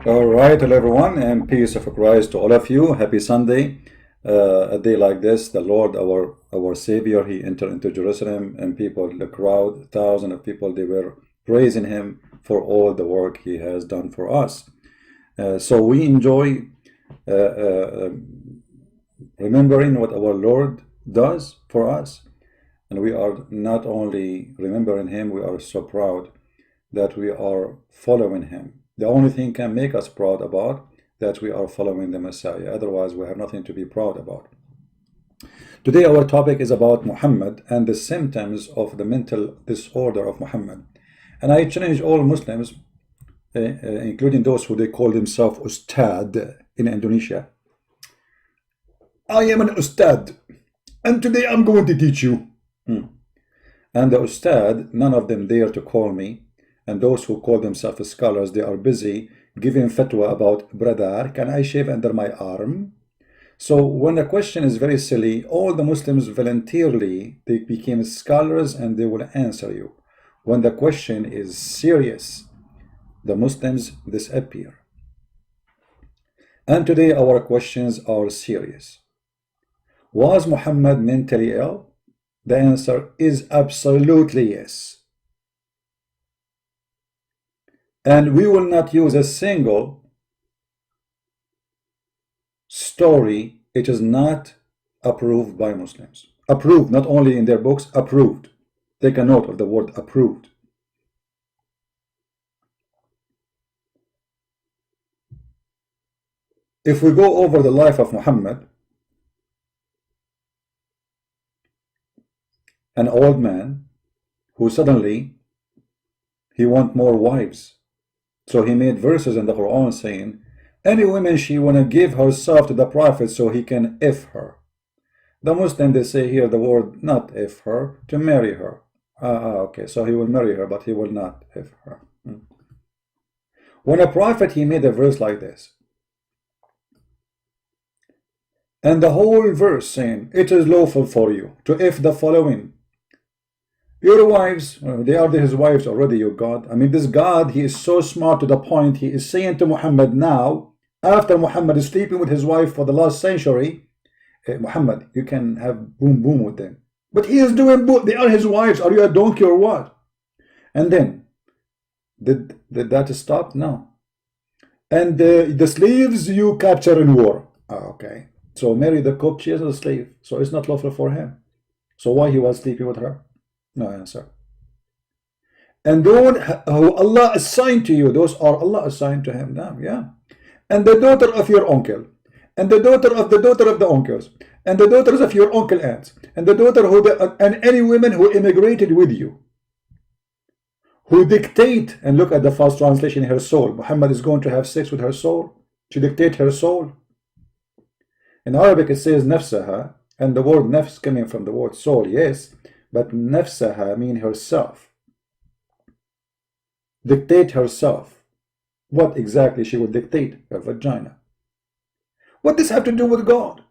All right, hello everyone, and peace of Christ to all of you. Happy Sunday. A day like this, the Lord, our Savior, He entered into Jerusalem, and people, the crowd, thousands of people, they were praising Him for all the work He has done for us. So we enjoy uh, uh, remembering what our Lord does for us, and we are not only remembering Him, we are so proud that we are following Him. The only thing can make us proud about that we are following the Messiah. Otherwise, we have nothing to be proud about. Today, our topic is about Muhammad and the symptoms of the mental disorder of Muhammad. And I challenge all Muslims, including those who they call themselves Ustad in Indonesia. I am an Ustad, and today I'm going to teach you. And the Ustad, none of them dare to call me. And those who call themselves scholars, they are busy giving fatwa about, brother, can I shave under my arm? So when the question is very silly, all the Muslims voluntarily, they became scholars and they will answer you. When the question is serious, the Muslims disappear. And today our questions are serious. Was Muhammad mentally ill? The answer is absolutely yes. And we will not use a single story. It is not approved by Muslims. Approved, not only in their books, approved. Take a note of the word approved. If we go over the life of Muhammad, an old man who suddenly he want more wives. So he made verses in the Quran saying, any woman she wanna give herself to the Prophet so he can if her. The Muslim, they say here the word not if her, to marry her. Okay, so he will marry her, but he will not if her. When a prophet, he made a verse like this. And the whole verse saying, it is lawful for you to if the following. Your wives, they are his wives already, your God. I mean, this God, he is so smart to the point, he is saying to Muhammad now, after Muhammad is sleeping with his wife for the last century, Muhammad, you can have boom boom with them. But he is doing boom, they are his wives, are you a donkey or what? And then, did that stop? No. And the slaves you capture in war. Okay. So Mary the cook, she is a slave, so it's not lawful for him. So why he was sleeping with her? No answer. And those who Allah assigned to you, those are Allah assigned to him now, yeah. And the daughter of your uncle, and the daughter of the uncles, and the daughters of your uncle aunts, and the daughter and any women who immigrated with you, who dictate, and look at the false translation, her soul. Muhammad is going to have sex with her soul. She dictate her soul. In Arabic it says nafsaha, and the word nafs coming from the word soul, yes. But nafsaha mean herself. Dictate herself. What exactly she would dictate? Her vagina. What does have to do with God?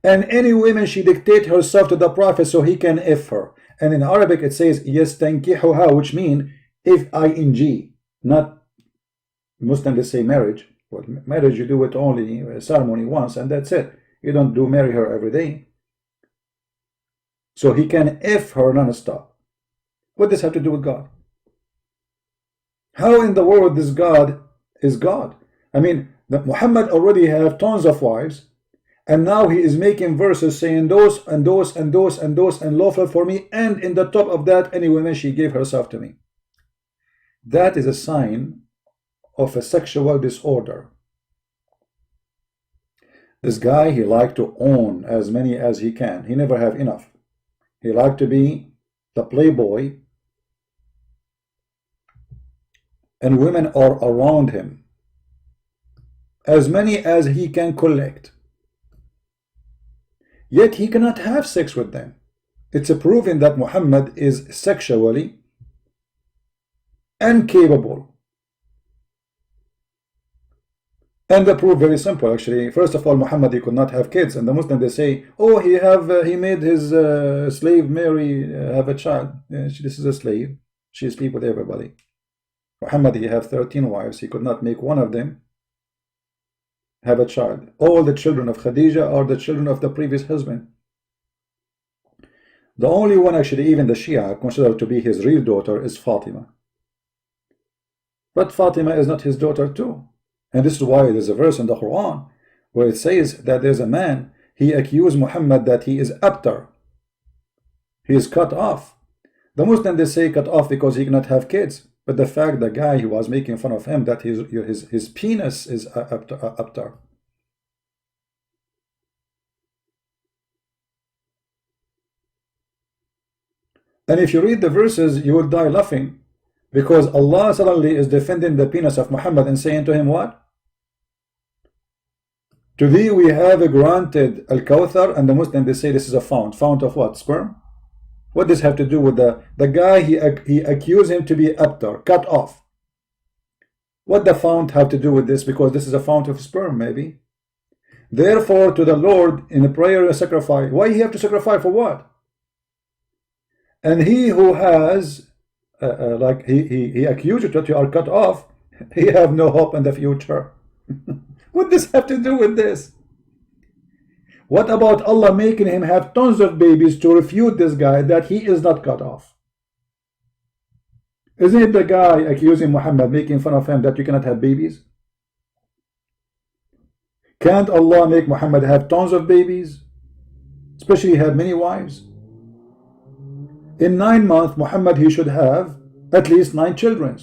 And any woman she dictate herself to the Prophet so he can if her. And in Arabic it says yastankihuha, which mean if ing, not Muslim they say marriage. Well, marriage you do it only a ceremony once and that's it. You don't do marry her every day. So he can if her non-stop. What does have to do with God? How in the world this God is God? I mean, Muhammad already have tons of wives, and now he is making verses saying those and those and those and those and lawful for me, and in the top of that, any woman she gave herself to me. That is a sign of a sexual disorder. This guy, he liked to own as many as he can. He never have enough. He liked to be the playboy, and women are around him, as many as he can collect. Yet he cannot have sex with them. It's a proving that Muhammad is sexually incapable. And the proof very simple actually. First of all, Muhammad, he could not have kids, and the Muslim they say, oh, he made his slave Mary have a child. This is a slave. She sleep with everybody. Muhammad, he have 13 wives. He could not make one of them have a child. All the children of Khadija are the children of the previous husband. The only one actually even the Shia consider to be his real daughter is Fatima. But Fatima is not his daughter too. And this is why there's a verse in the Quran where it says that there's a man, he accused Muhammad that he is abtar. He is cut off. The Muslims, they say cut off because he cannot have kids. But the fact the guy who was making fun of him, that his penis is abtar. And if you read the verses, you will die laughing. Because Allah suddenly is defending the penis of Muhammad and saying to him what? To thee we have granted Al-Kawthar, and the Muslims, they say this is a fount. Fount of what? Sperm? What does this have to do with the guy he accused him to be abtar, cut off? What the fount have to do with this? Because this is a fount of sperm, maybe. Therefore, to the Lord in a prayer and sacrifice. Why he have to sacrifice for what? And he who has, like he accused you that you are cut off, he have no hope in the future. What does have to do with this? What about Allah making him have tons of babies to refute this guy that he is not cut off? Isn't it the guy accusing Muhammad, making fun of him, that you cannot have babies? Can't Allah make Muhammad have tons of babies? Especially have many wives? In 9 months, Muhammad, he should have at least 9 children.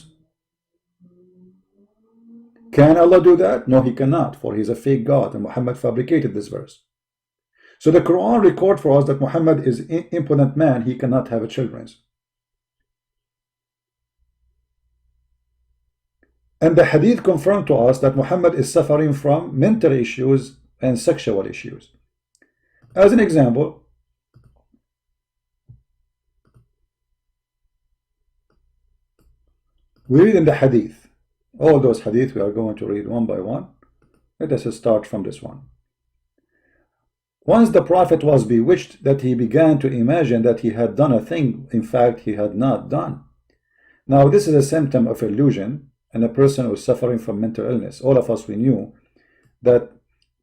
Can Allah do that? No, he cannot, for he's a fake God, and Muhammad fabricated this verse. So the Quran records for us that Muhammad is an impotent man, he cannot have children. And the hadith confirmed to us that Muhammad is suffering from mental issues and sexual issues. As an example, we read in the hadith, all those hadith we are going to read one by one. Let us start from this one. Once the Prophet was bewitched, that he began to imagine that he had done a thing, in fact, he had not done. Now, this is a symptom of illusion, and a person who is suffering from mental illness. All of us, we knew that,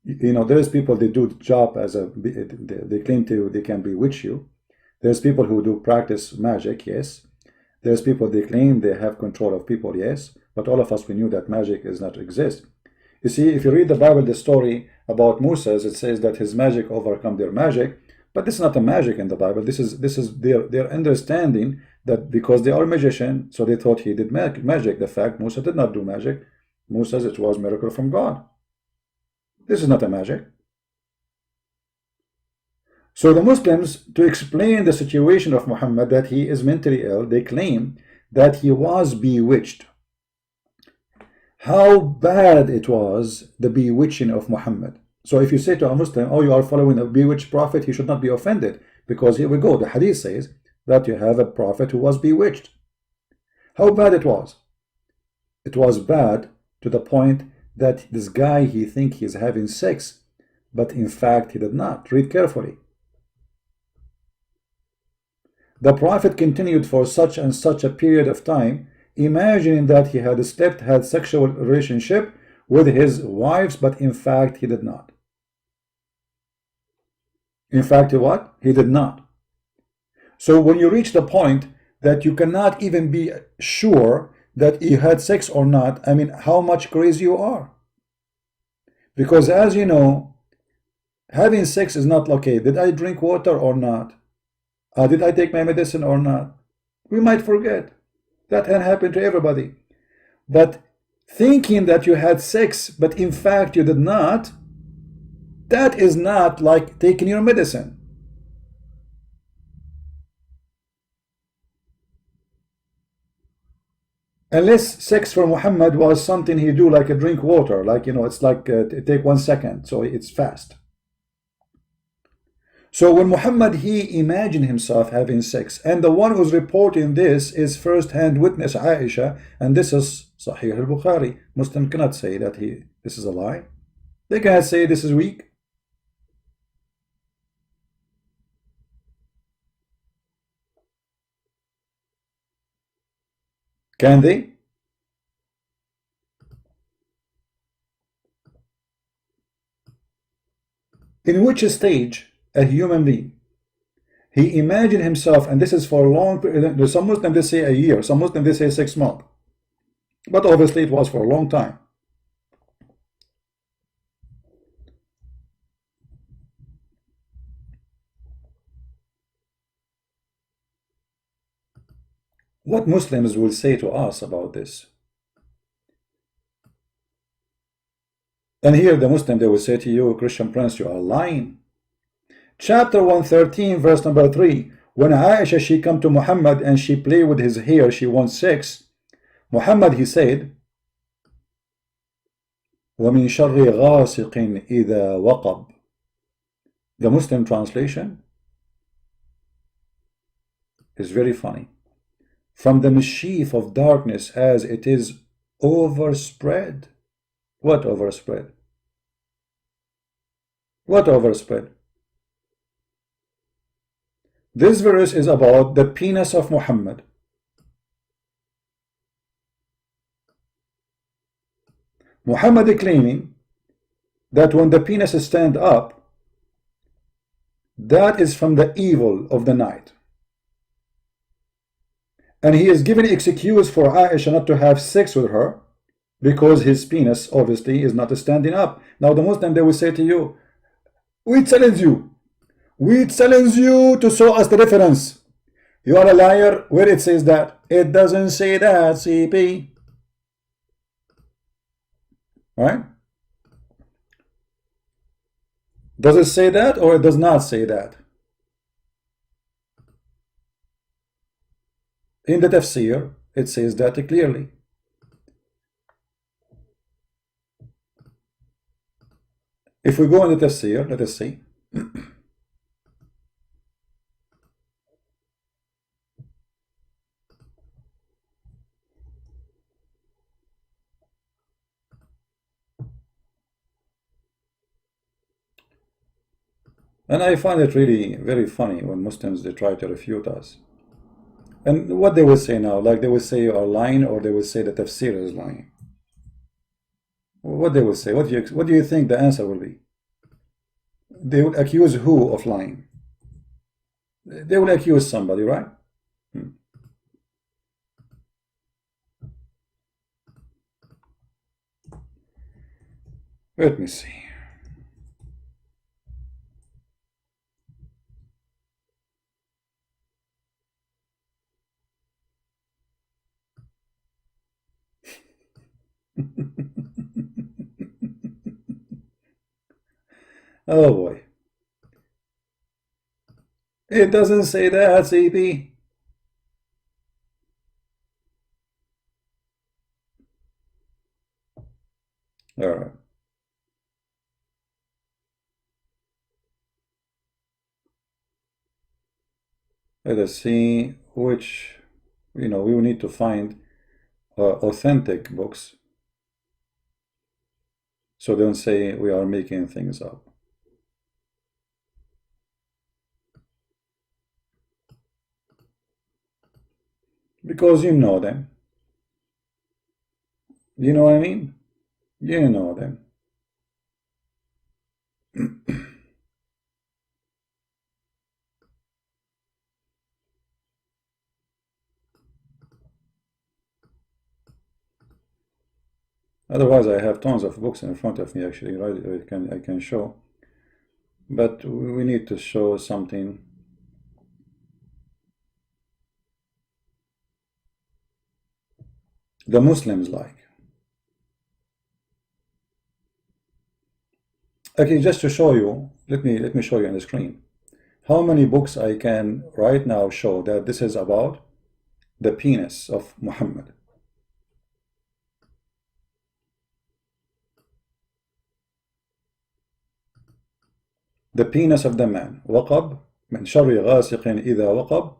you know, there's people, they do the job as a, they claim to, they can bewitch you. There's people who do practice magic, yes. There's people, they claim they have control of people, yes. But all of us, we knew that magic does not exist. You see, if you read the Bible, the story about Moses, it says that his magic overcome their magic, but this is not a magic in the Bible. This is their understanding that because they are magician, so they thought he did magic. The fact Moses did not do magic. Moses, it was miracle from God. This is not a magic. So the Muslims, to explain the situation of Muhammad, that he is mentally ill, they claim that he was bewitched. How bad it was, the bewitching of Muhammad. So if you say to a Muslim, oh, you are following a bewitched prophet, he should not be offended. Because here we go, the hadith says that you have a prophet who was bewitched. How bad it was? It was bad to the point that this guy, he think he's having sex, but in fact he did not. Read carefully. The prophet continued for such and such a period of time, imagining that he had had sexual relationship with his wives, but in fact he did not. In fact, what? He did not. So when you reach the point that you cannot even be sure that you had sex or not, I mean, how much crazy you are. Because as you know, having sex is not okay. Did I drink water or not? Did I take my medicine or not? We might forget. That can happen to everybody. But thinking that you had sex, but in fact you did not, that is not like taking your medicine. Unless sex for Muhammad was something he do like a drink water, like, you know, it's like it take 1 second, so it's fast. So when Muhammad, he imagined himself having sex, and the one who's reporting this is first-hand witness Aisha, and this is Sahih al-Bukhari. Muslim cannot say that this is a lie. They cannot say this is weak. Can they? in which stage a human being, he imagined himself, and this is for a long period. Some Muslims they say a year, some Muslims they say 6 months, but obviously it was for a long time. What Muslims will say to us about this? And here the Muslim, they will say to you, Christian Prince, you are lying. Chapter 113, verse number 3. When Aisha, she come to Muhammad and she play with his hair, she wants sex. Muhammad, he said, وَمِن شَرِّ غَاسِقٍ إِذَا وَقَبْ. The Muslim translation is very funny. From the mischief of darkness as it is overspread. What overspread? What overspread? This verse is about the penis of Muhammad. Muhammad claiming that when the penis stand up, that is from the evil of the night. And he is giving excuse for Aisha not to have sex with her because his penis obviously is not standing up. Now the Muslim, they will say to you, we challenge you to show us the difference. You are a liar. Where it says that? It doesn't say that, CP. Right? Does it say that or it does not say that? In the tafsir, it says that clearly. If we go in the tafsir, let us see. And I find it really very funny when Muslims, they try to refute us. And what they will say now, like they will say you are lying, or they will say the tafsir is lying. What they will say, what do you think the answer will be? They will accuse who of lying? They will accuse somebody, right? Let me see. Oh boy. It doesn't say that, CP. All right. Let us see which, we will need to find authentic books. So don't say we are making things up. Because you know them. You know what I mean? You know them. Otherwise, I have tons of books in front of me, actually, right? I can show. But we need to show something. The Muslims like. Okay, just to show you, let me show you on the screen how many books I can right now show that this is about the penis of Muhammad. The penis of the man. وقب من شر غاسق إذا وقب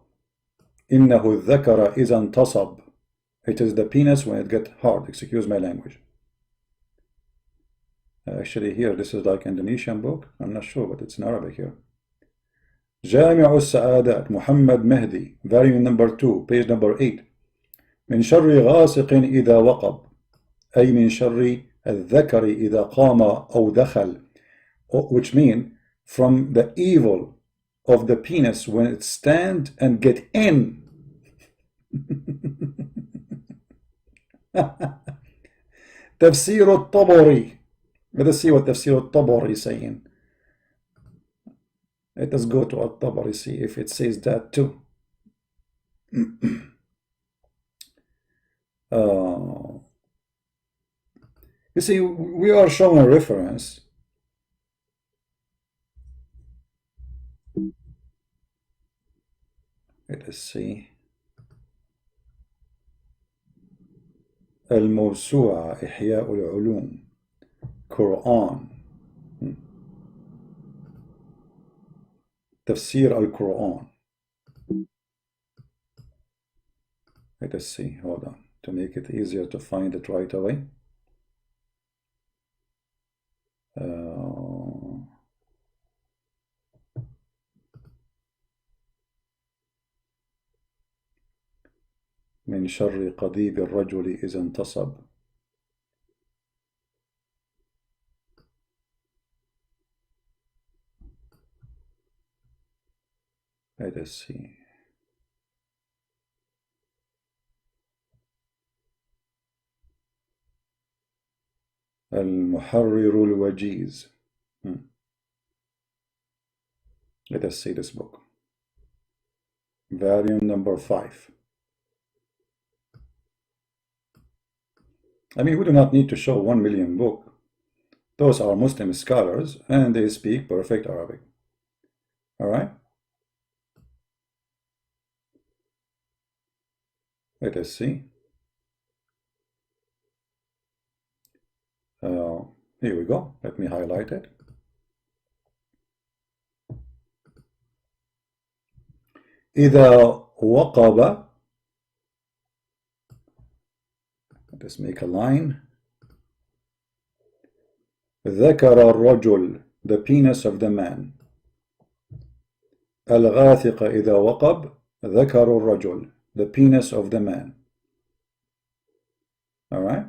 إنه الذكر إذا انتصب. It is the penis when it gets hard. Excuse my language. Actually here, this is like Indonesian book. I'm not sure, but it's in Arabic here. جامع السعادات محمد مهدي, volume number 2, page number 8. من شر غاسق إذا وقب, أي من شر الذكر إذا قام أو دخل, which mean from the evil of the penis when it stand and get in. تفسير الطبري. Let us see what تفسير الطبري is saying. Let us go to الطبري, see if it says that too. You see, we are showing a reference. Let us see. الموسوعة إحياء العلوم Quran. تفسير القرآن. Let us see, hold on, to make it easier to find it right away. من شر قضيب الرجل إذا انتصب. Let us see. المحرر الوجيز. Let us see this book. Volume number 5. I mean, we do not need to show 1 million books. Those are Muslim scholars and they speak perfect Arabic. All right? Let us see. Here we go. Let me highlight it. إذا وقب. Let's make a line. ذكر الرجل, the penis of the man. الغاثق إذا وقب. ذكر الرجل, the penis of the man. All right?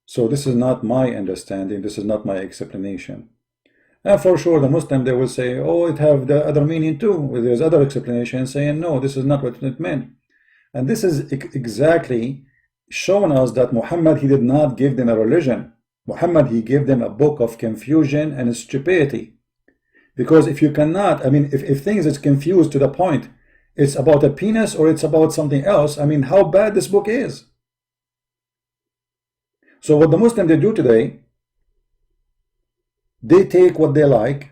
So this is not my understanding, this is not my explanation. And for sure the Muslim, they will say, oh, it have the other meaning too. There's other explanation saying, no, this is not what it meant. And this is exactly showing us that Muhammad, he did not give them a religion. Muhammad, he gave them a book of confusion and stupidity. Because if you cannot, I mean, if things is confused to the point, it's about a penis or it's about something else, I mean, how bad this book is. So what the Muslims, they do today, they take what they like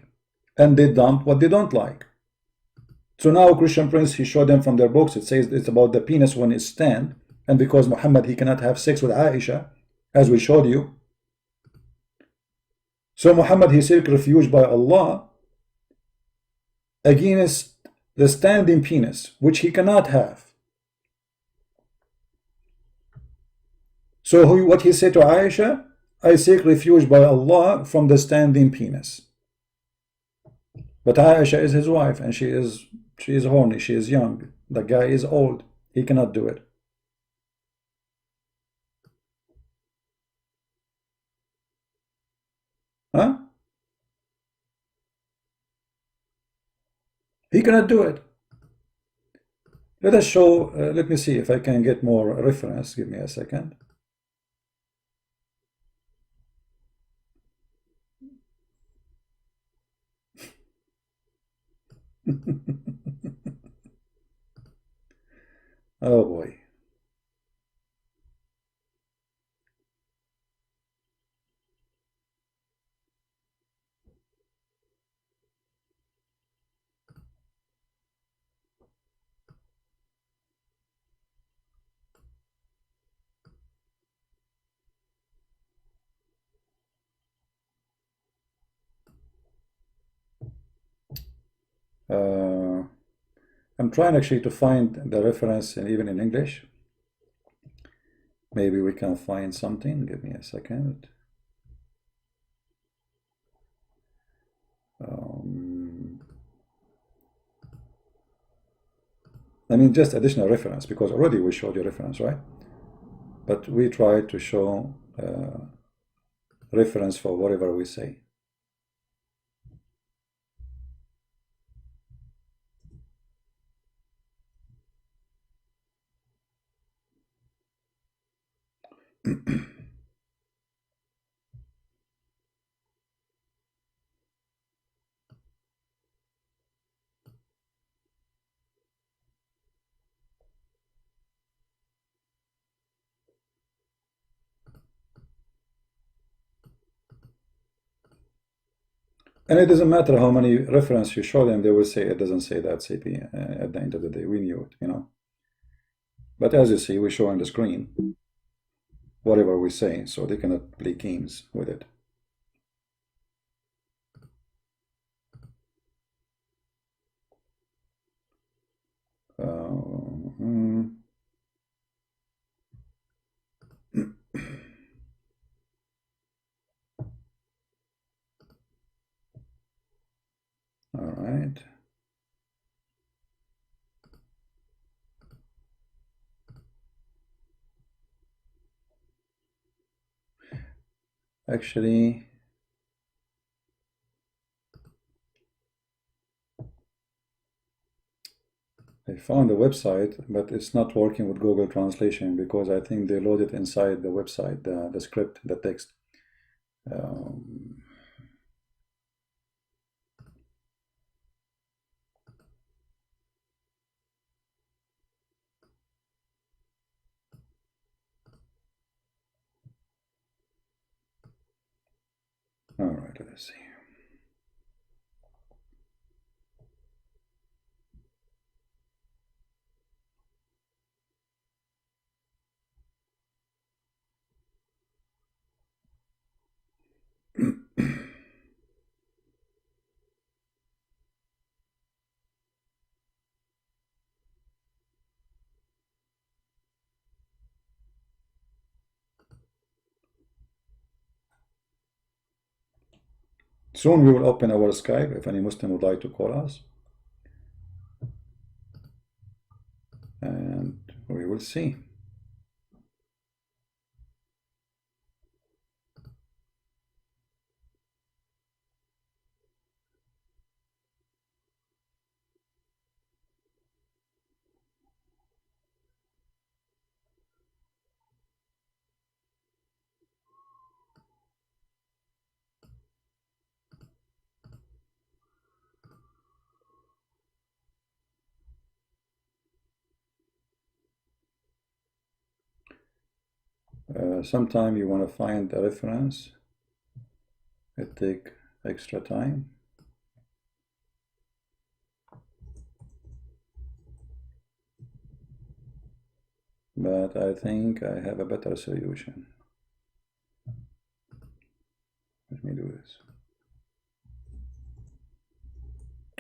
and they dump what they don't like. So now Christian Prince, he showed them from their books, it says it's about the penis when it stand, and because Muhammad, he cannot have sex with Aisha, as we showed you. So Muhammad, he seek refuge by Allah against the standing penis, which he cannot have. So what he said to Aisha, I seek refuge by Allah from the standing penis. But Aisha is his wife and she is horny, she is young. The guy is old, he cannot do it. Huh? He cannot do it. Let us show, let me see if I can get more reference. Give me a second. Oh boy. I'm trying actually to find the reference even in English. Maybe we can find something. Give me a second. I mean, just additional reference, because already we showed you reference, right? but we try to show reference for whatever we say. And it doesn't matter how many reference you show them, they will say it doesn't say that CP at the end of the day. We knew it, you know. But as you see, we show on the screen whatever we say, so they cannot play games with it. All right. Actually, I found a website, but it's not working with Google Translation because I think they load it inside the website, the script, the text. All right, let's see. Soon we will open our Skype if any Muslim would like to call us. And we will see. Sometime you want to find a reference, it take extra time. But I think I have a better solution. Let me do this.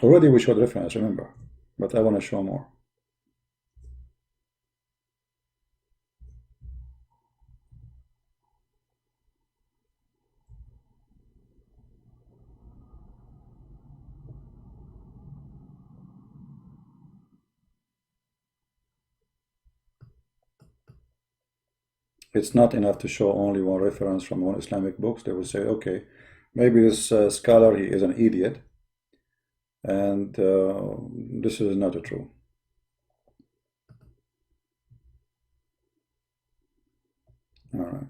Already we showed reference, remember, but I want to show more. It's not enough to show only one reference from one Islamic books. They will say, okay, maybe this scholar, he is an idiot, and this is not true. All right.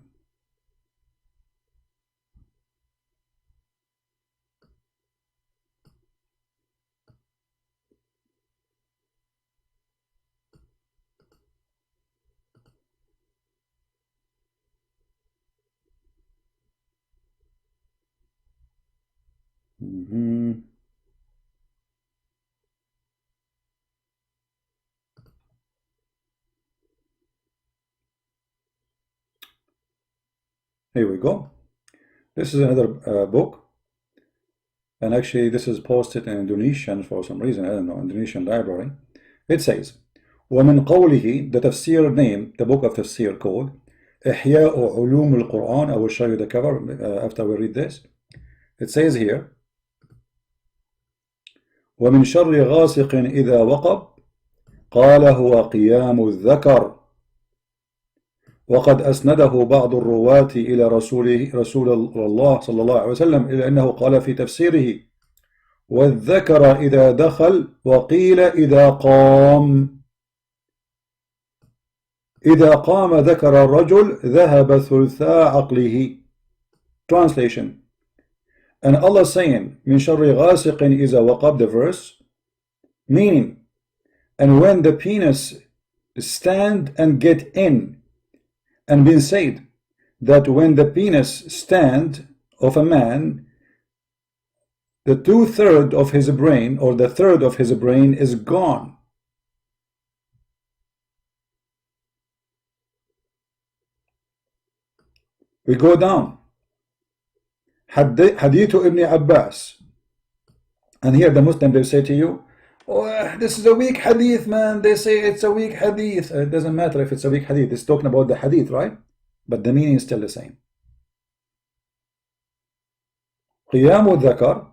Here we go. This is another book, and actually this is posted in Indonesian for some reason, I don't know, Indonesian library. It says, ومن قوله, the tafsir name, the book of tafsir called إحياء علوم القرآن. I will show you the cover after we read this. It says here, ومن شر غاسق إذا وقب قال هو قيام الذكر وقد أسنده بعض الرواة إلى رسول الله صلى الله عليه وسلم إلى أنه قال في تفسيره والذكر إذا دخل وقيل إذا قام. إذا قام ذكر الرجل ذهب ثلثاء عقله. Translation. And Allah saying من شر غاسق إذا وقب, the verse, meaning, and when the penis stand and get in, and been said that when the penis stand of a man, the 2/3 of his brain, or the third of his brain, is gone. We go down. Hadith Ibn Abbas. And here the Muslim, they say to you, oh, this is a weak hadith, man. They say it's a weak hadith. It doesn't matter if it's a weak hadith. It's talking about the hadith, right? But the meaning is still the same. قيام الذكر,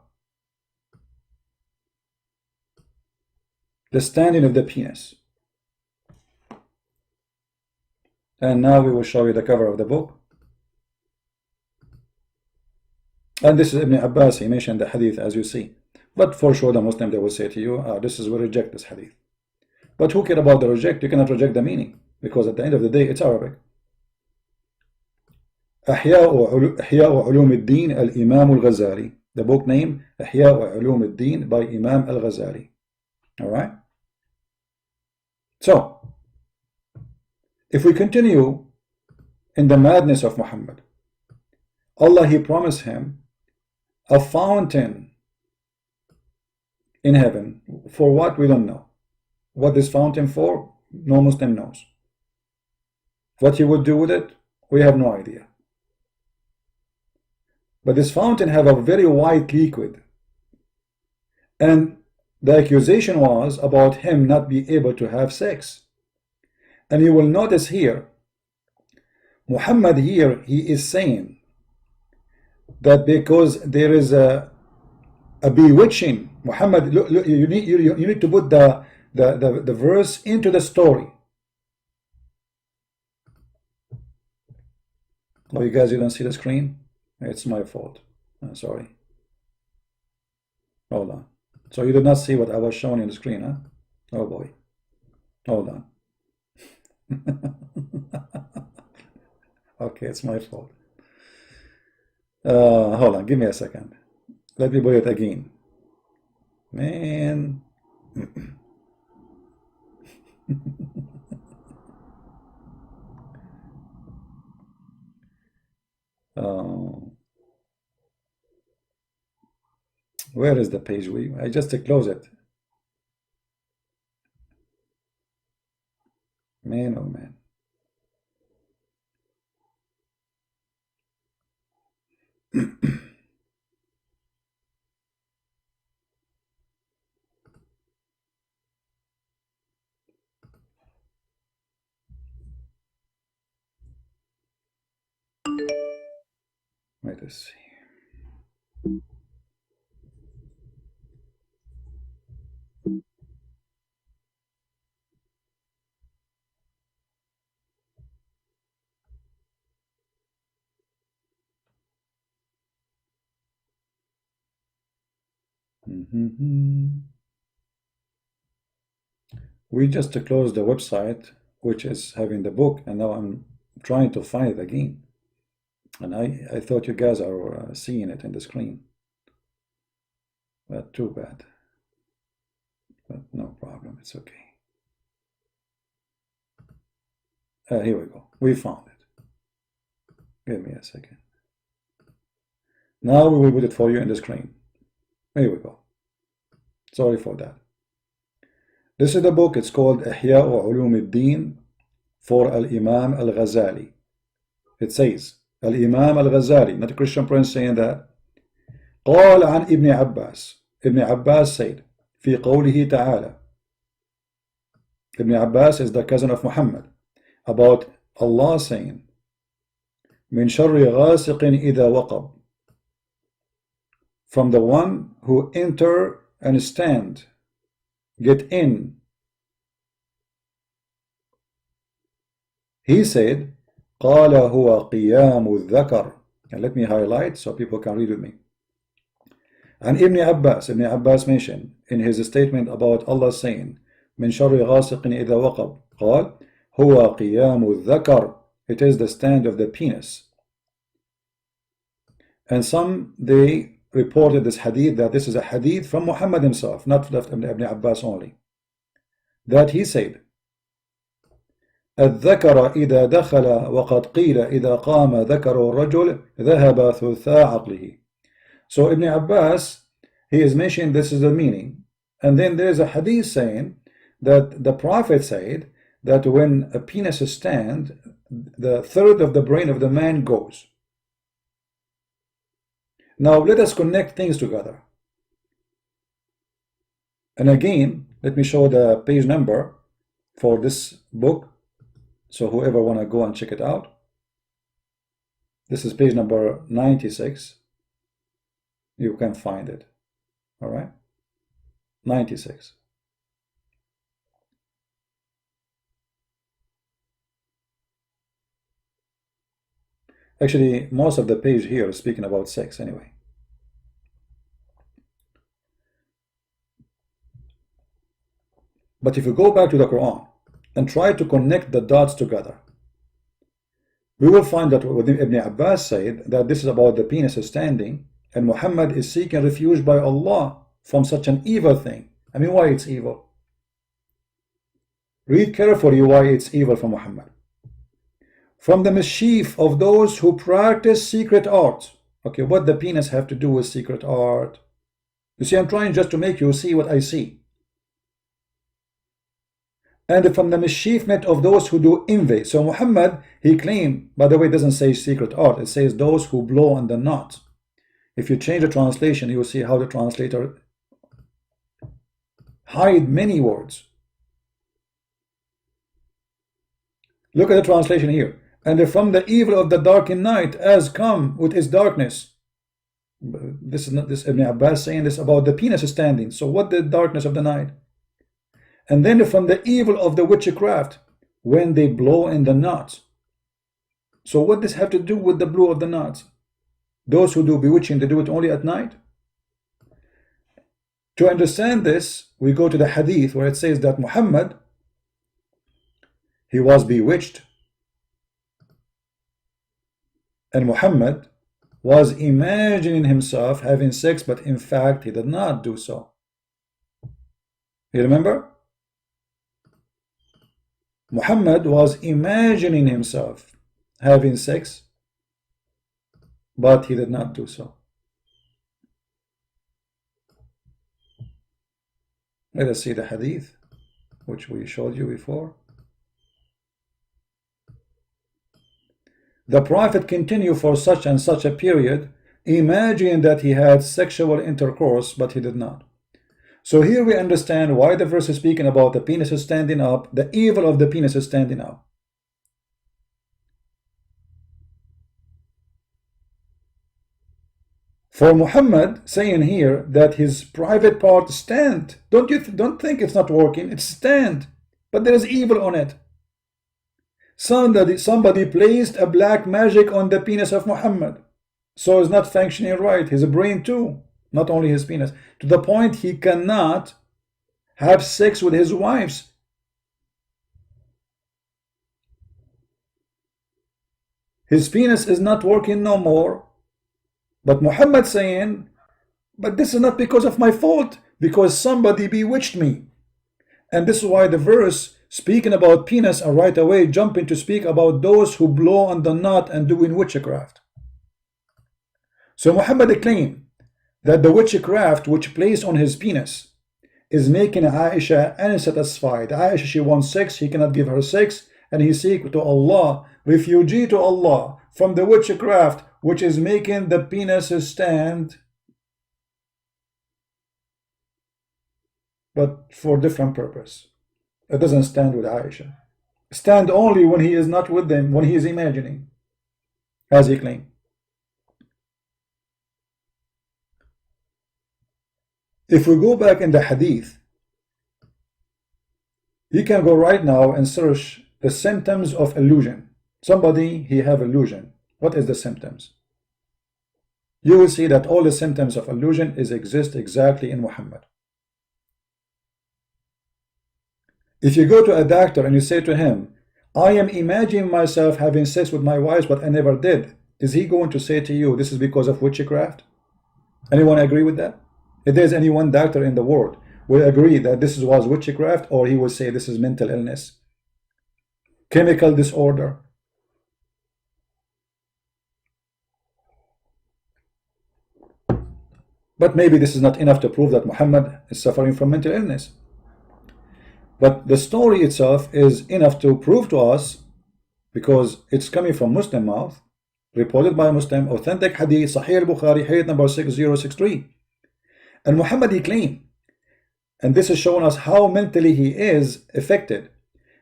the standing of the penis. And now we will show you the cover of the book. And this is Ibn Abbas. He mentioned the hadith, as you see. But for sure the Muslim, they will say to you, this is, we reject this hadith. But who care about the reject? You cannot reject the meaning, because at the end of the day it's Arabic. إحياء علوم الدين الإمام الغزالي. The book name إحياء علوم الدين by Imam al-Ghazali. Alright? So, if we continue in the madness of Muhammad, Allah, He promised him a fountain in heaven. For what? We don't know. What this fountain for? No Muslim knows. What He would do with it? We have no idea. But this fountain have a very white liquid. And the accusation was about him not being able to have sex. And you will notice here, Muhammad here, he is saying that because there is a bewitching, Muhammad, look, you need to put the verse into the story. Oh, you guys, you don't see the screen? It's my fault. I'm sorry. Hold on. So you did not see what I was showing on the screen, huh? Oh boy. Hold on. Okay, it's my fault. Hold on, give me a second. Let me put it again. Man. Where is the page? I just close it. Man, oh man. Let us see. We just closed the website, which is having the book, and now I'm trying to find it again. And I thought you guys are seeing it in the screen. But too bad. But no problem, it's okay. Here we go. We found it. Give me a second. Now we will put it for you in the screen. Here we go. Sorry for that. This is the book. It's called إحياء علوم الدين for Al-Imam al-Ghazali. It says, Al-Imam al-Ghazali, not a Christian prince saying that. قال عن ابن عباس. Ibn Abbas said, في قوله تعالى. Ibn Abbas is the cousin of Muhammad. About Allah saying, من شر غاسق إذا وقب. From the one who enter and stand, get in. He said, قال هو قيام الذكر. And let me highlight so people can read with me. And Ibn Abbas mentioned in his statement about Allah saying من شر غاسق إذا وقب قال هو قيام الذكر. It is the stand of the penis. And some, they reported this hadith, that this is a hadith from Muhammad himself, not left Ibn Abbas only, that he said الذكر إذا دخل وقد قيل إذا قام ذكر الرجل ذهب ثلثاء عقله. So Ibn Abbas, he is mentioning this is the meaning, and then there is a hadith saying that the Prophet said that when a penis stands, the third of the brain of the man goes. Now let us connect things together. And again, let me show the page number for this book, so whoever want to go and check it out. This is page number 96. You can find it. All right, 96. Actually, most of the page here is speaking about sex anyway. But if you go back to the Quran and try to connect the dots together, we will find that what Ibn Abbas said, that this is about the penis standing, and Muhammad is seeking refuge by Allah from such an evil thing. I mean, why it's evil? Read carefully why it's evil for Muhammad. From the mischief of those who practice secret art. Okay, what the penis have to do with secret art? You see, I'm trying just to make you see what I see. And from the mischievement of those who do envy. So Muhammad, he claimed, by the way, it doesn't say secret art, it says those who blow on the knot. If you change the translation, you will see how the translator hide many words. Look at the translation here. And from the evil of the darkened night as come with its darkness. This is not this Ibn Abbas saying this about the penis standing. So what the darkness of the night? And then from the evil of the witchcraft when they blow in the knots. So what does have to do with the blow of the knots? Those who do bewitching, they do it only at night? To understand this, we go to the hadith where it says that Muhammad, he was bewitched, and Muhammad was imagining himself having sex, but in fact he did not do so. You remember? Muhammad was imagining himself having sex, but he did not do so. Let us see the hadith which we showed you before. The Prophet continued for such and such a period, imagining that he had sexual intercourse, but he did not. So here we understand why the verse is speaking about the penis is standing up, the evil of the penis is standing up. For Muhammad saying here that his private part stand, don't think it's not working, it's stand, but there is evil on it. Somebody placed a black magic on the penis of Muhammad, so it's not functioning right. His brain too, not only his penis, to the point he cannot have sex with his wives. His penis is not working no more. But Muhammad saying, but this is not because of my fault, because somebody bewitched me. And this is why the verse speaking about penis and right away jumping to speak about those who blow on the knot and doing witchcraft. So Muhammad claimed that the witchcraft which placed on his penis is making Aisha unsatisfied. Aisha, she wants sex, he cannot give her sex, and he seeks to Allah, refugee to Allah from the witchcraft which is making the penis stand, but for different purpose. It doesn't stand with Aisha. Stand only when he is not with them, when he is imagining, as he claimed. If we go back in the hadith, you can go right now and search the symptoms of illusion. Somebody, he have illusion. What is the symptoms? You will see that all the symptoms of illusion exist exactly in Muhammad. If you go to a doctor and you say to him, I am imagining myself having sex with my wife, but I never did, is he going to say to you, this is because of witchcraft? Anyone agree with that? If there's any one doctor in the world will agree that this was witchcraft, or he will say this is mental illness, chemical disorder. But maybe this is not enough to prove that Muhammad is suffering from mental illness. But the story itself is enough to prove to us, because it's coming from Muslim mouth, reported by Muslim, authentic hadith, Sahih al-Bukhari, hadith number 6063. And Muhammad, he claimed, and this is showing us how mentally he is affected,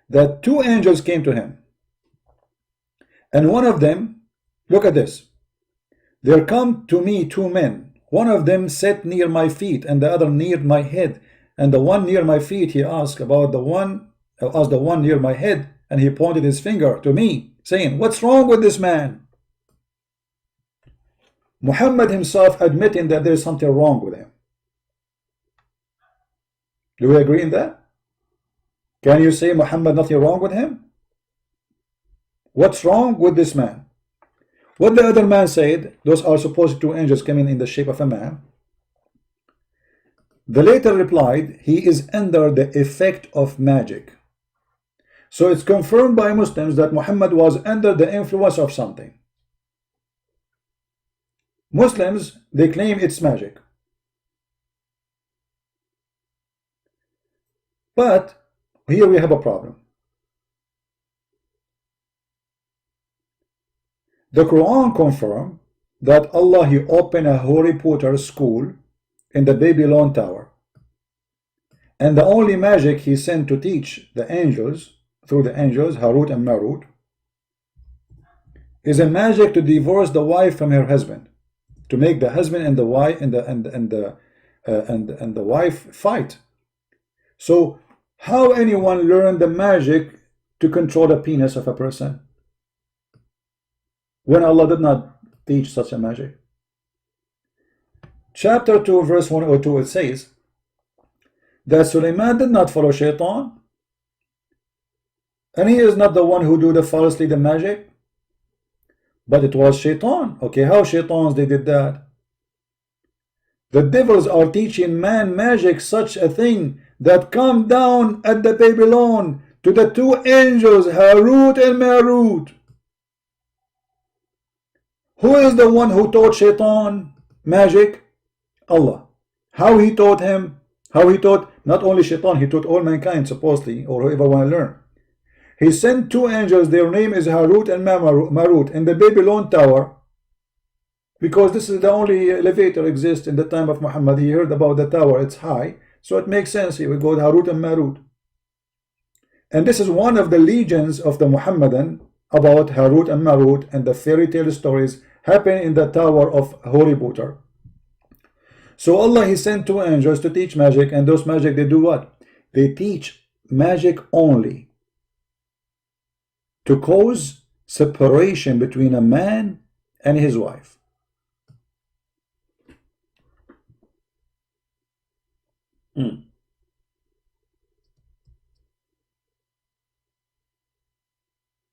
that two angels came to him. And one of them, look at this, there come to me two men. One of them sat near my feet, and the other near my head. And the one near my feet, he asked about the one near my head, and he pointed his finger to me, saying, what's wrong with this man? Muhammad himself admitting that there's something wrong with him. Do we agree in that? Can you say Muhammad nothing wrong with him? What's wrong with this man? What the other man said, those are supposed two angels coming in the shape of a man. The later replied, he is under the effect of magic. So it's confirmed by Muslims that Muhammad was under the influence of something. Muslims, they claim it's magic. But here we have a problem. The Quran confirms that Allah, he opened a Harry Potter school in the Babylon Tower. And the only magic he sent to teach the angels, through the angels, Harut and Marut, is a magic to divorce the wife from her husband, to make the husband and the wife and the wife fight. So how anyone learned the magic to control the penis of a person when Allah did not teach such a magic? Chapter 2 verse 102, it says that Sulaiman did not follow Shaitan, and he is not the one who do the falsely the magic, but it was Shaitan. Okay, how Shaitans they did that? The devils are teaching man magic, such a thing that come down at the Babylon to the two angels Harut and Marut. Who is the one who taught Shaitan magic? Allah. How he taught him? How he taught not only Shaitan, he taught all mankind supposedly, or whoever want to learn. He sent two angels, their name is Harut and Marut, in the Babylon Tower, because this is the only elevator exists in the time of Muhammad. He heard about the tower, it's high, so it makes sense. Here we go, Harut and Marut. And this is one of the legends of the Muhammadan about Harut and Marut, and the fairy tale stories happen in the tower of Harry Potter. So Allah, he sent two angels to teach magic, and those magic, they do what? They teach magic only to cause separation between a man and his wife.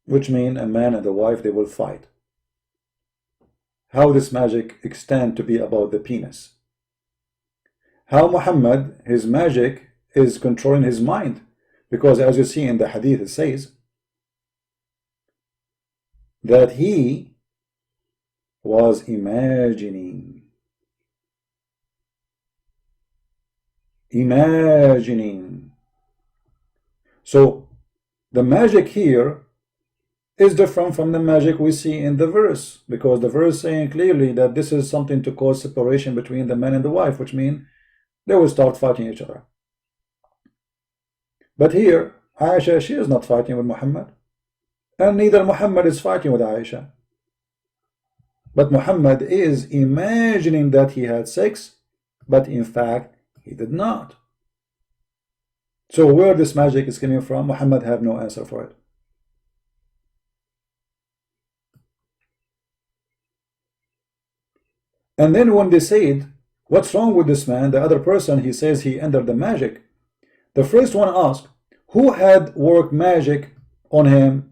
Which means a man and a wife, they will fight. How this magic extend to be about the penis? How Muhammad, his magic is controlling his mind, because as you see in the hadith, it says that he was imagining. So the magic here is different from the magic we see in the verse, because the verse saying clearly that this is something to cause separation between the man and the wife, which means they will start fighting each other. But here, Aisha, she is not fighting with Muhammad, and neither Muhammad is fighting with Aisha. But Muhammad is imagining that he had sex, but in fact, he did not. So where this magic is coming from, Muhammad have no answer for it. And then when they said, what's wrong with this man? The other person, he says he entered the magic. The first one asked, who had worked magic on him?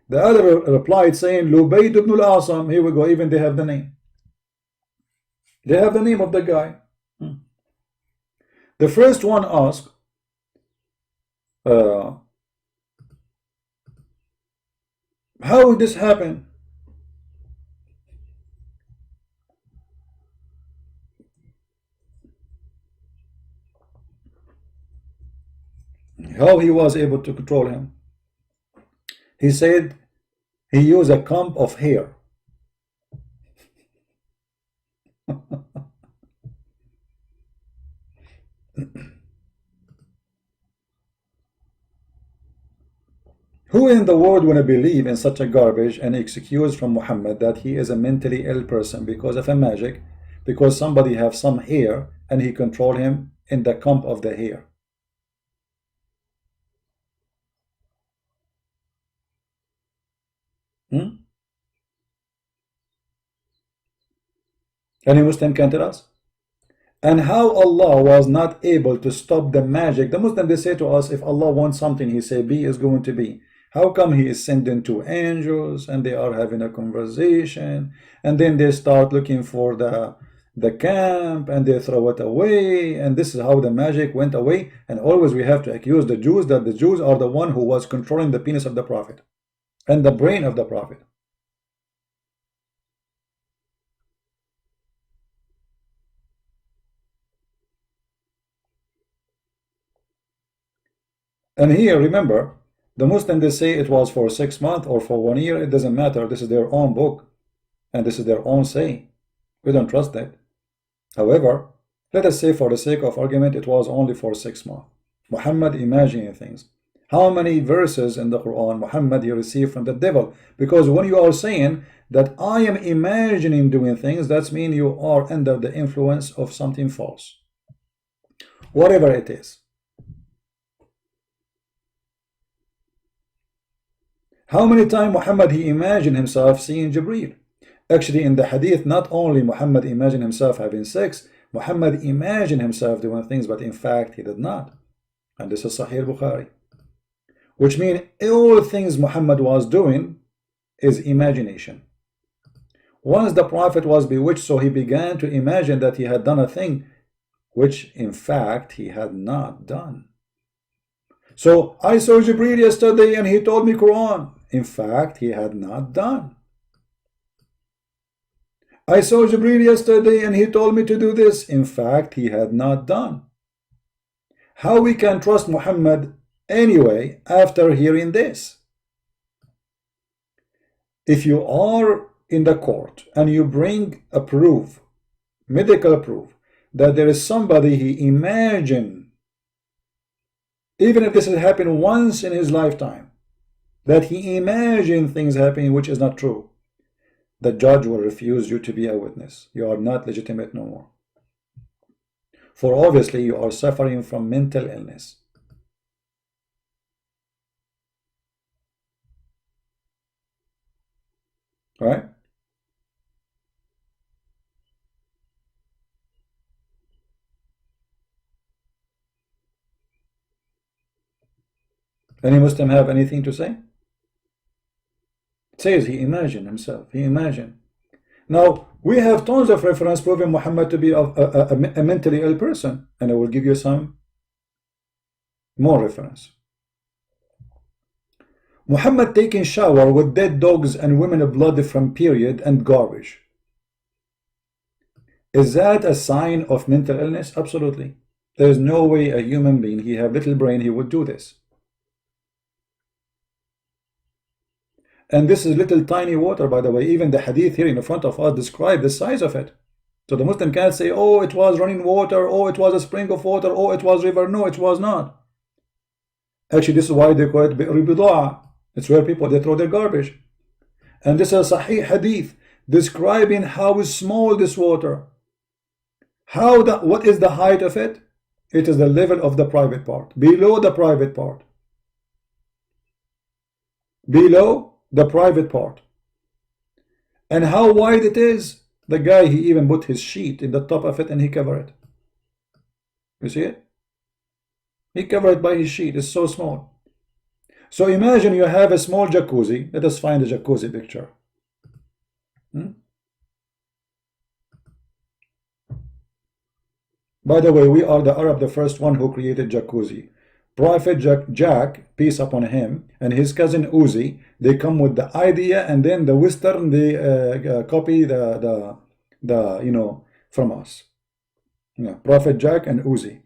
The other replied saying, Lubayd ibn al-Asam. Here we go, even they have the name. They have the name of the guy. The first one asked, how would this happen? How he was able to control him? He said he used a comb of hair. Who in the world want to believe in such a garbage and excuse from Muhammad that he is a mentally ill person because of a magic, because somebody have some hair and he control him in the comb of the hair? Any Muslim can tell us? And how Allah was not able to stop the magic. The Muslim, they say to us, if Allah wants something, he say be is going to be. How come he is sending two angels and they are having a conversation and then they start looking for the camp and they throw it away, and this is how the magic went away? And always we have to accuse the Jews that the Jews are the one who was controlling the penis of the Prophet and the brain of the Prophet. And here, remember, the Muslim, they say it was for 6 months or for 1 year. It doesn't matter. This is their own book and this is their own say. We don't trust that. However, let us say for the sake of argument it was only for 6 months. Muhammad imagining things. How many verses in the Quran Muhammad he received from the devil? Because when you are saying that I am imagining doing things, that means you are under the influence of something false, whatever it is. How many times Muhammad he imagined himself seeing Jibreel? Actually, in the hadith, not only Muhammad imagined himself having sex, Muhammad imagined himself doing things, but in fact he did not. And this is Sahih Bukhari. Which means all things Muhammad was doing is imagination. Once the Prophet was bewitched, so he began to imagine that he had done a thing which in fact he had not done. So I saw Jibreel yesterday and he told me Quran. In fact, he had not done. I saw Jibreel yesterday and he told me to do this. In fact, he had not done. How we can trust Muhammad anyway after hearing this? If you are in the court and you bring a proof, medical proof, that there is somebody he imagined, even if this has happened once in his lifetime, that he imagined things happening which is not true, the judge will refuse you to be a witness. You are not legitimate no more. For obviously you are suffering from mental illness. Right? Any Muslim have anything to say? It says he imagined himself. He imagined. Now, we have tons of reference proving Muhammad to be a mentally ill person. And I will give you some more reference. Muhammad taking shower with dead dogs and women blood from period and garbage. Is that a sign of mental illness? Absolutely. There is no way a human being, he have little brain, he would do this. And this is little tiny water, by the way. Even the hadith here in front of us describe the size of it. So the Muslim can't say, oh, it was running water, oh, it was a spring of water, oh, it was river. No, it was not. Actually, this is why they call it bi'r bida'a. It's where people, they throw their garbage. And this is a Sahih hadith describing how small this water. What is the height of it? It is the level of the private part. Below the private part. Below the private part. And how wide it is? The guy, he even put his sheet in the top of it and he covered it. You see it? He covered it by his sheet. It's so small. So imagine you have a small jacuzzi. Let us find a jacuzzi picture. By the way, we are the Arab, the first one who created jacuzzi. Prophet Jack, peace upon him, and his cousin Uzi, they come with the idea, and then the Western, they copy the from us. Yeah, Prophet Jack and Uzi.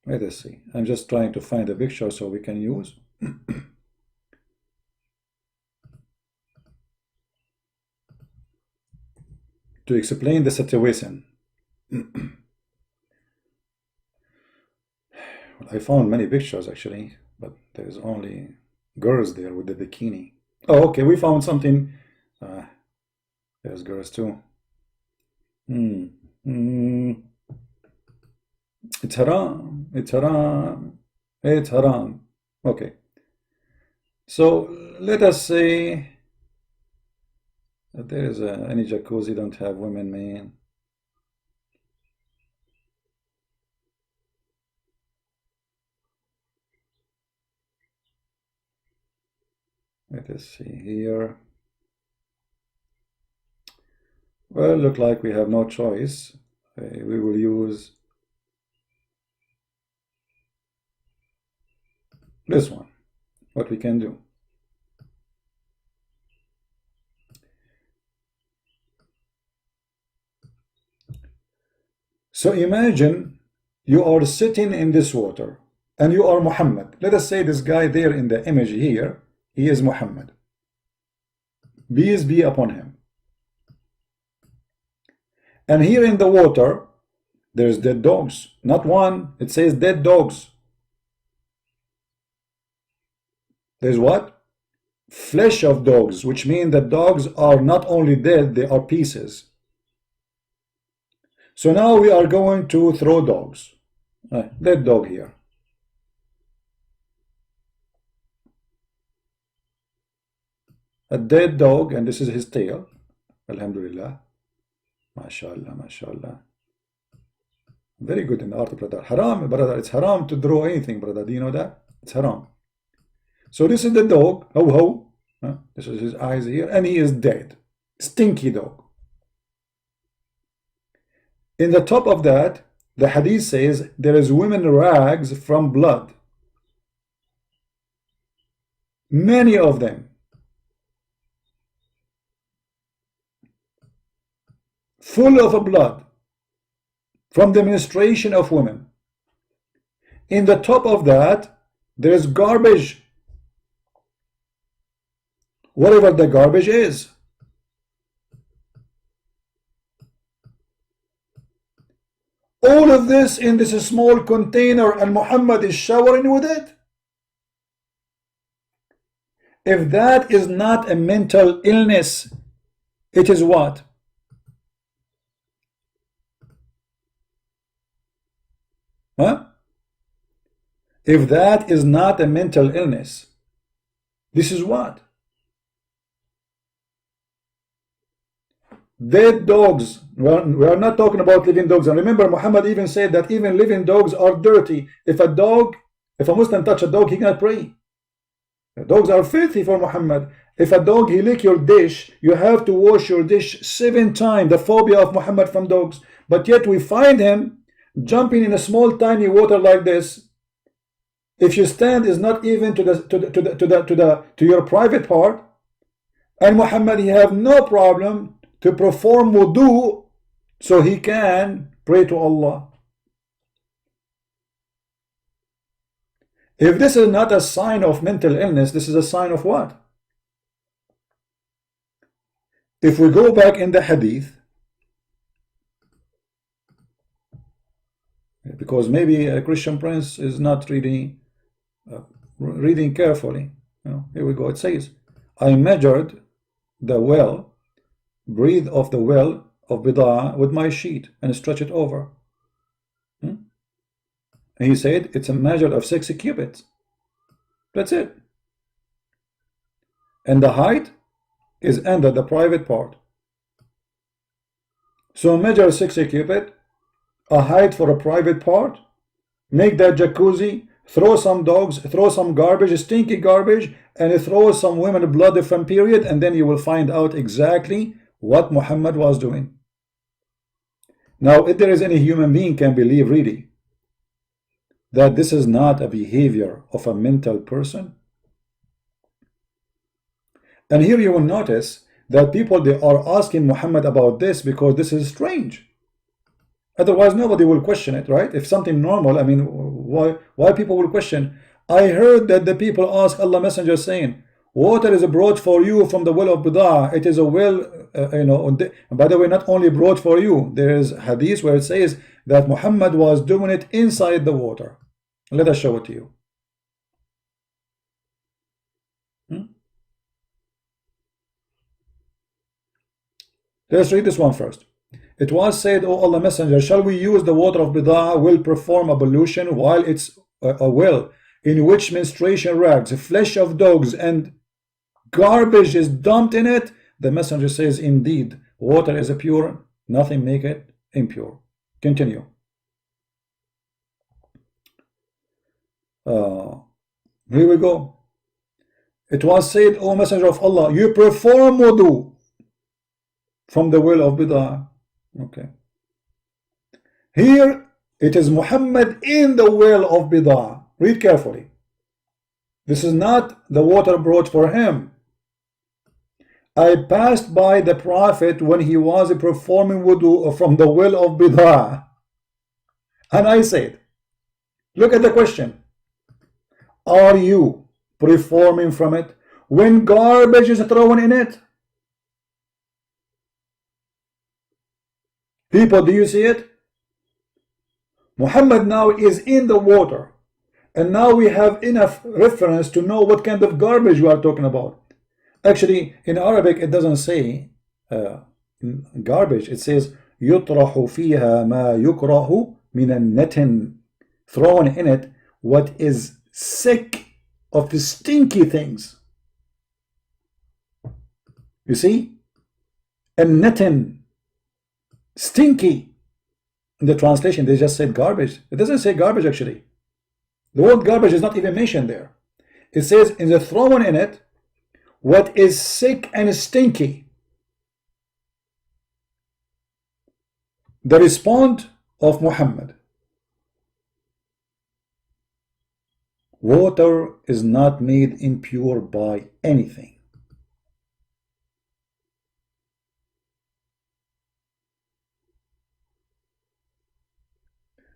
Let us see. I'm just trying to find a picture so we can use. To explain the situation. I found many pictures actually, but there's only girls there with the bikini. Oh, okay, we found something. There's girls too. It's haram. It's haram. It's haram. Okay. So let us say that there is any jacuzzi don't have women, man. Let us see here. Well, look like we have no choice. We will use this one. What we can do. So imagine you are sitting in this water and you are Muhammad. Let us say this guy there in the image here, he is Muhammad. Peace be upon him. And here in the water, there's dead dogs. Not one, it says dead dogs. There's what? Flesh of dogs, which means that dogs are not only dead, they are pieces. So now we are going to throw dogs. Dead dog here. A dead dog, and this is his tail. Alhamdulillah. MashaAllah, MashaAllah. Very good in art, brother. Haram, brother. It's haram to draw anything, brother. Do you know that? It's haram. So this is the dog. Ho ho. This is his eyes here, and he is dead. Stinky dog. In the top of that, the hadith says there is women rags from blood. Many of them. Full of blood from the menstruation of women. In the top of that, there is garbage. Whatever the garbage is. All of this in this small container, and Muhammad is showering with it. If that is not a mental illness, it is what? Huh? If that is not a mental illness, this is what? Dead dogs. Well, we are not talking about living dogs. And remember, Muhammad even said that even living dogs are dirty. If a Muslim touch a dog, he cannot pray. The dogs are filthy for Muhammad. If a dog, he lick your dish, you have to wash your dish 7 times. The phobia of Muhammad from dogs. But yet we find him jumping in a small tiny water like this. If you stand is not even to your private part. And Muhammad, he have no problem to perform wudu so he can pray to Allah. If this is not a sign of mental illness, this is a sign of what? If we go back in the hadith, because maybe a Christian prince is not reading carefully. Here we go. It says, I measured the well, breathe of the well of Bida'ah with my sheet and stretch it over. And he said it's a measure of 6 cubits. That's it. And the height is under the private part. So measure 6 cubit, a height for a private part, make that jacuzzi, throw some dogs, throw some garbage, stinky garbage, and throw some women blood from period, and then you will find out exactly what Muhammad was doing. Now, if there is any human being can believe really that this is not a behavior of a mental person. And here you will notice that people, they are asking Muhammad about this because this is strange. Otherwise, nobody will question it, right? If something normal, I mean, why people will question? I heard that the people ask Allah Messenger saying, water is brought for you from the well of Bida'ah. It is a well, by the way, not only brought for you. There is hadith where it says that Muhammad was doing it inside the water. Let us show it to you. Let's read this one first. It was said, O Allah Messenger, shall we use the water of Bida'ah will perform ablution while it's a well in which menstruation rags, flesh of dogs, and garbage is dumped in it? The Messenger says, indeed, water is pure, nothing make it impure. Continue. Here we go. It was said, O Messenger of Allah, you perform wudu from the well of Bida'ah. Okay. Here it is Muhammad in the well of Bida'ah. Read carefully. This is not the water brought for him. I passed by the Prophet when he was performing wudu from the well of Bida'ah, and I said, look at the question. Are you performing from it when garbage is thrown in it? People, do you see it? Muhammad now is in the water, and now we have enough reference to know what kind of garbage we are talking about. Actually, in Arabic it doesn't say garbage. It says يطرح فيها ما يكره من النتن, thrown in it what is sick of the stinky things. You see? النتن, stinky. In the translation they just said garbage. It doesn't say garbage actually. The word garbage is not even mentioned there. It says in the thrown in it what is sick and stinky. The response of Muhammad: water is not made impure by anything.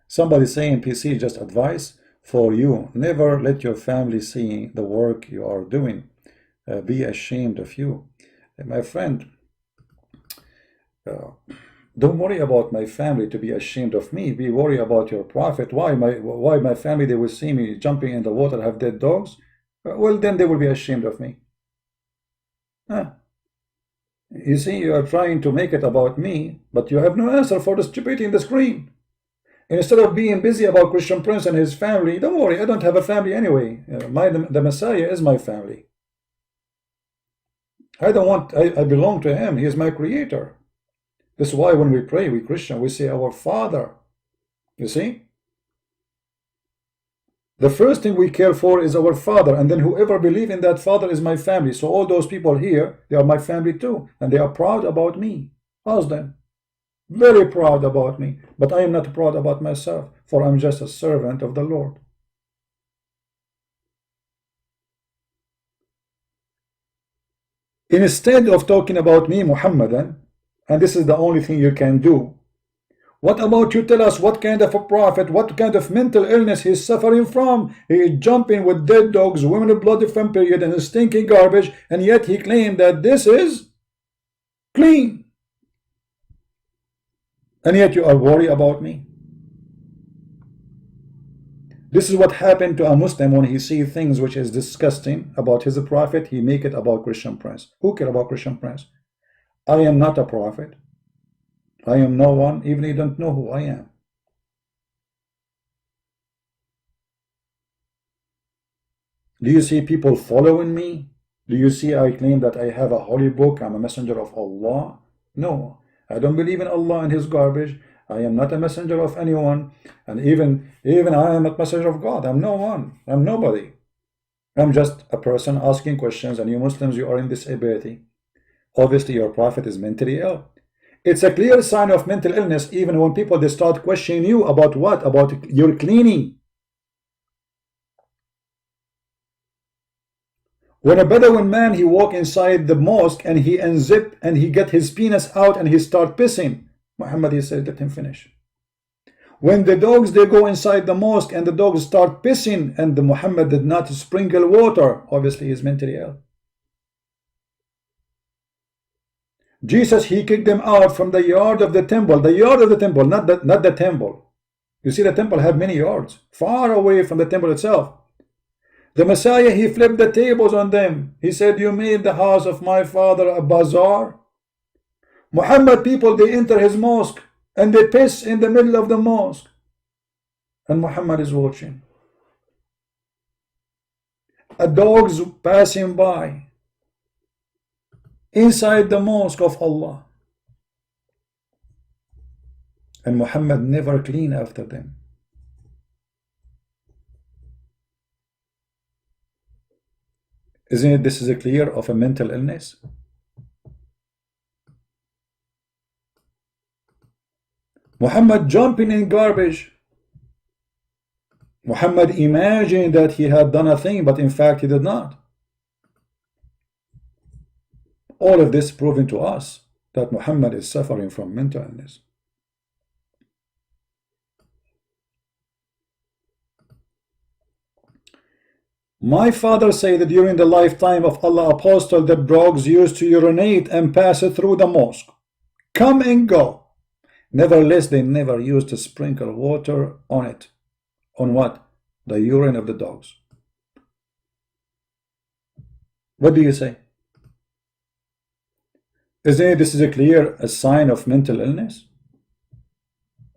Somebody saying, PC, just advice for you. Never let your family see the work you are doing. Be ashamed of you. My friend, don't worry about my family to be ashamed of me. Be worried about your Prophet. Why my family, they will see me jumping in the water, have dead dogs? Well, then they will be ashamed of me. You see, you are trying to make it about me, but you have no answer for the stupidity in the screen. Instead of being busy about Christian Prince and his family, don't worry, I don't have a family anyway. The Messiah is my family. I belong to him. He is my creator. That's why when we pray, we Christian, we say our Father. You see? The first thing we care for is our Father, and then whoever believes in that Father is my family. So all those people here, they are my family too, and they are proud about me. Ask them. Very proud about me, but I am not proud about myself, for I'm just a servant of the Lord. Instead of talking about me, Muhammadan, and this is the only thing you can do, what about you tell us what kind of a prophet, what kind of mental illness he's suffering from? He is jumping with dead dogs, women of bloody from period, and stinking garbage, and yet he claimed that this is clean. And yet you are worried about me. This is what happened to a Muslim when he sees things which is disgusting about his prophet. He make it about Christian Prince. Who care about Christian Prince? I am not a prophet. I am no one. Even you don't know who I am. Do you see people following me? Do you see I claim that I have a holy book? I'm a messenger of Allah? No, I don't believe in Allah and his garbage. I am not a messenger of anyone, and even I am not a messenger of God. I'm no one. I'm nobody. I'm just a person asking questions, and you Muslims, you are in this ability. Obviously, your prophet is mentally ill. It's a clear sign of mental illness, even when people they start questioning you about what? About your cleaning. When a Bedouin man, he walk inside the mosque and he unzip and he get his penis out and he start pissing, Muhammad, he said, let him finish. When the dogs, they go inside the mosque and the dogs start pissing and the Muhammad did not sprinkle water, obviously he's mentally ill. Jesus, he kicked them out from the yard of the temple, not the temple. You see, the temple have many yards, far away from the temple itself. The Messiah, he flipped the tables on them. He said, you made the house of my father a bazaar. Muhammad, people, they enter his mosque and they piss in the middle of the mosque. And Muhammad is watching. A dog's passing by inside the mosque of Allah. And Muhammad never clean after them. Isn't it this is a clear of a mental illness? Muhammad jumping in garbage. Muhammad imagined that he had done a thing, but in fact he did not. All of this proving to us that Muhammad is suffering from mental illness. My father said that during the lifetime of Allah Apostle, the dogs used to urinate and pass it through the mosque. Come and go. Nevertheless, they never used to sprinkle water on it. On what? The urine of the dogs. What do you say? Isn't this is a clear sign of mental illness?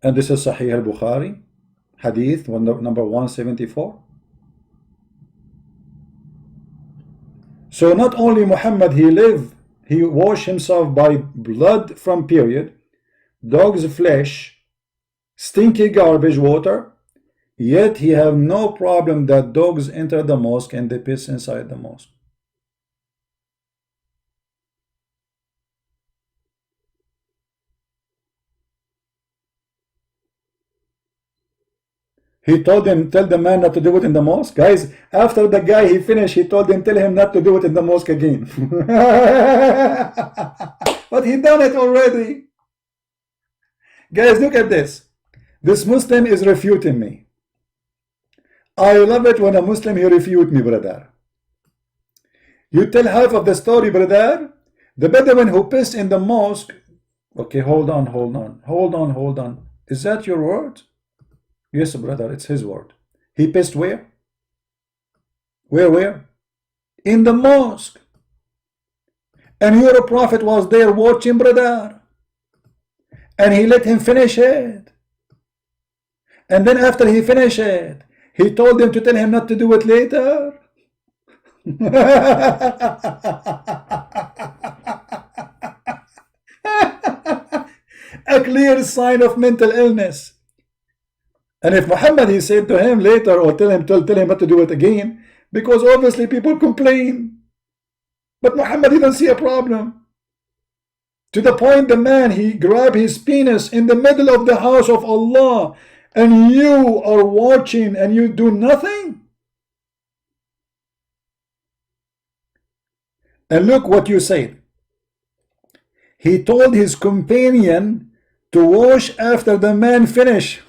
And this is Sahih al-Bukhari, hadith number 174. So not only Muhammad, he washed himself by blood from period, dog's flesh, stinky garbage water, yet he have no problem that dogs enter the mosque and they piss inside the mosque. He told him, tell the man not to do it in the mosque. Guys, after the guy he finished, he told him, tell him not to do it in the mosque again. But he done it already. Guys, look at this. This Muslim is refuting me. I love it when a Muslim he refute me, brother. You tell half of the story, brother. The Bedouin who pissed in the mosque. Okay, hold on. Is that your word? Yes, brother, it's his word. He pissed where? Where? In the mosque. And your prophet was there watching, brother. And he let him finish it. And then after he finished it, he told him to tell him not to do it later. A clear sign of mental illness. And if Muhammad, he said to him later, or tell him not to do it again, because obviously people complain. But Muhammad didn't see a problem. To the point the man, he grabbed his penis in the middle of the house of Allah, and you are watching and you do nothing? And look what you said. He told his companion to wash after the man finished.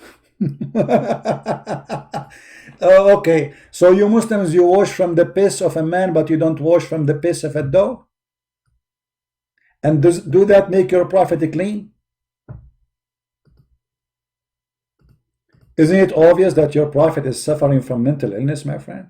Oh, okay, so you Muslims, you wash from the piss of a man, but you don't wash from the piss of a dog? And do that make your prophet clean? Isn't it obvious that your prophet is suffering from mental illness, my friend?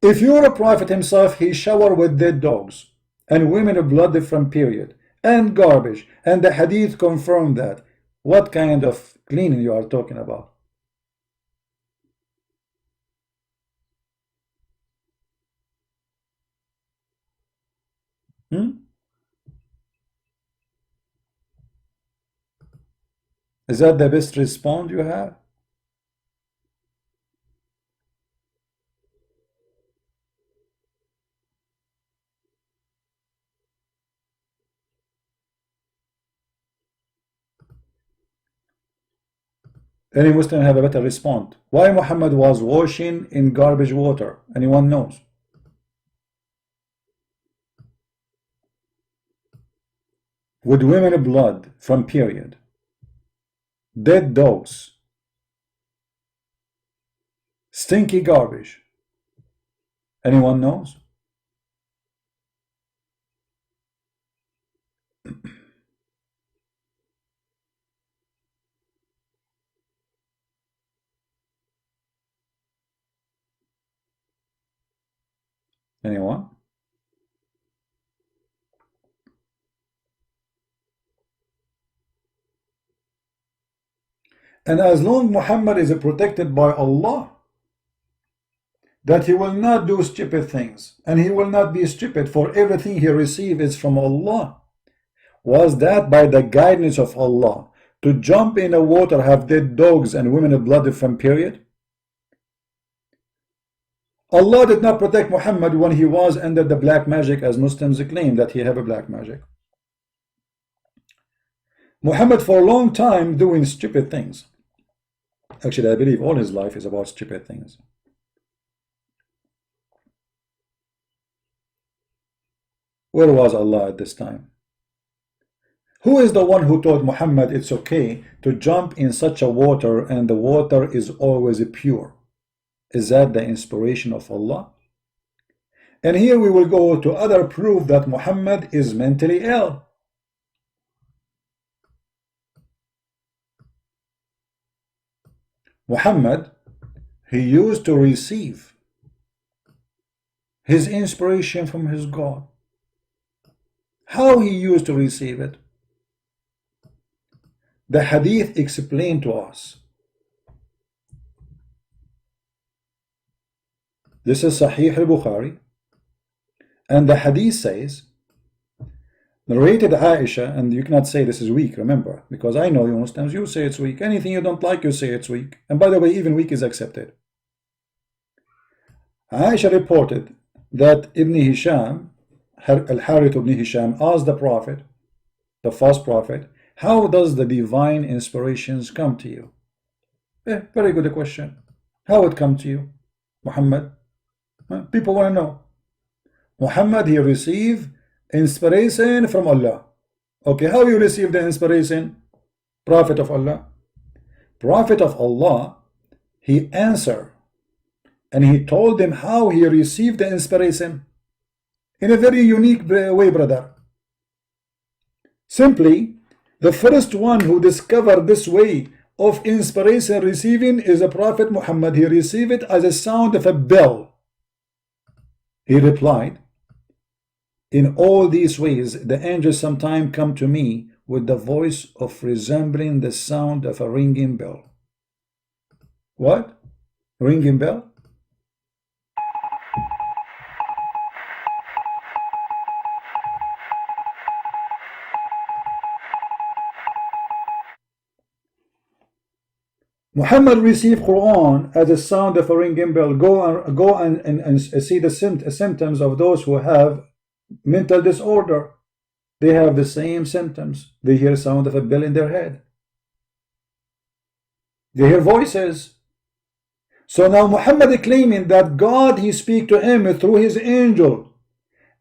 If you're a prophet himself, he showered with dead dogs and women blood from period and garbage, and the hadith confirmed that. What kind of cleaning you are talking about? Is that the best response you have? Any Muslim have a better response? Why Muhammad was washing in garbage water? Anyone knows? With women blood from period, dead dogs, stinky garbage. Anyone knows? Anyone? And as long Muhammad is protected by Allah, that he will not do stupid things, and he will not be stupid, for everything he received is from Allah. Was that by the guidance of Allah to jump in the water, have dead dogs and women blood from period? Allah did not protect Muhammad when he was under the black magic, as Muslims claim that he have a black magic. Muhammad for a long time doing stupid things. Actually, I believe all his life is about stupid things. Where was Allah at this time? Who is the one who told Muhammad it's okay to jump in such a water and the water is always pure? Is that the inspiration of Allah? And here we will go to other proof that Muhammad is mentally ill. Muhammad, he used to receive his inspiration from his God. How he used to receive it? The hadith explained to us. This is Sahih al-Bukhari, and the hadith says, narrated Aisha, and you cannot say this is weak, remember, because I know you Muslims, you say it's weak. Anything you don't like, you say it's weak. And by the way, even weak is accepted. Aisha reported that Ibn Hisham, Al-Harith ibn Hisham, asked the Prophet, the false prophet, how does the divine inspirations come to you? Very good question. How it come to you, Muhammad? People want to know. Muhammad, he received inspiration from Allah. Okay, how you receive the inspiration? Prophet of Allah. Prophet of Allah, he answered, and he told them how he received the inspiration in a very unique way, brother. Simply, the first one who discovered this way of inspiration receiving is the Prophet Muhammad. He received it as a sound of a bell. He replied, in all these ways, the angels sometimes come to me with the voice of resembling the sound of a ringing bell. What? Ringing bell? Muhammad received Quran as a sound of a ringing bell. Go and see the symptoms of those who have mental disorder. They have the same symptoms. They hear sound of a bell in their head. They hear voices. So now Muhammad claiming that God, he speak to him through his angel,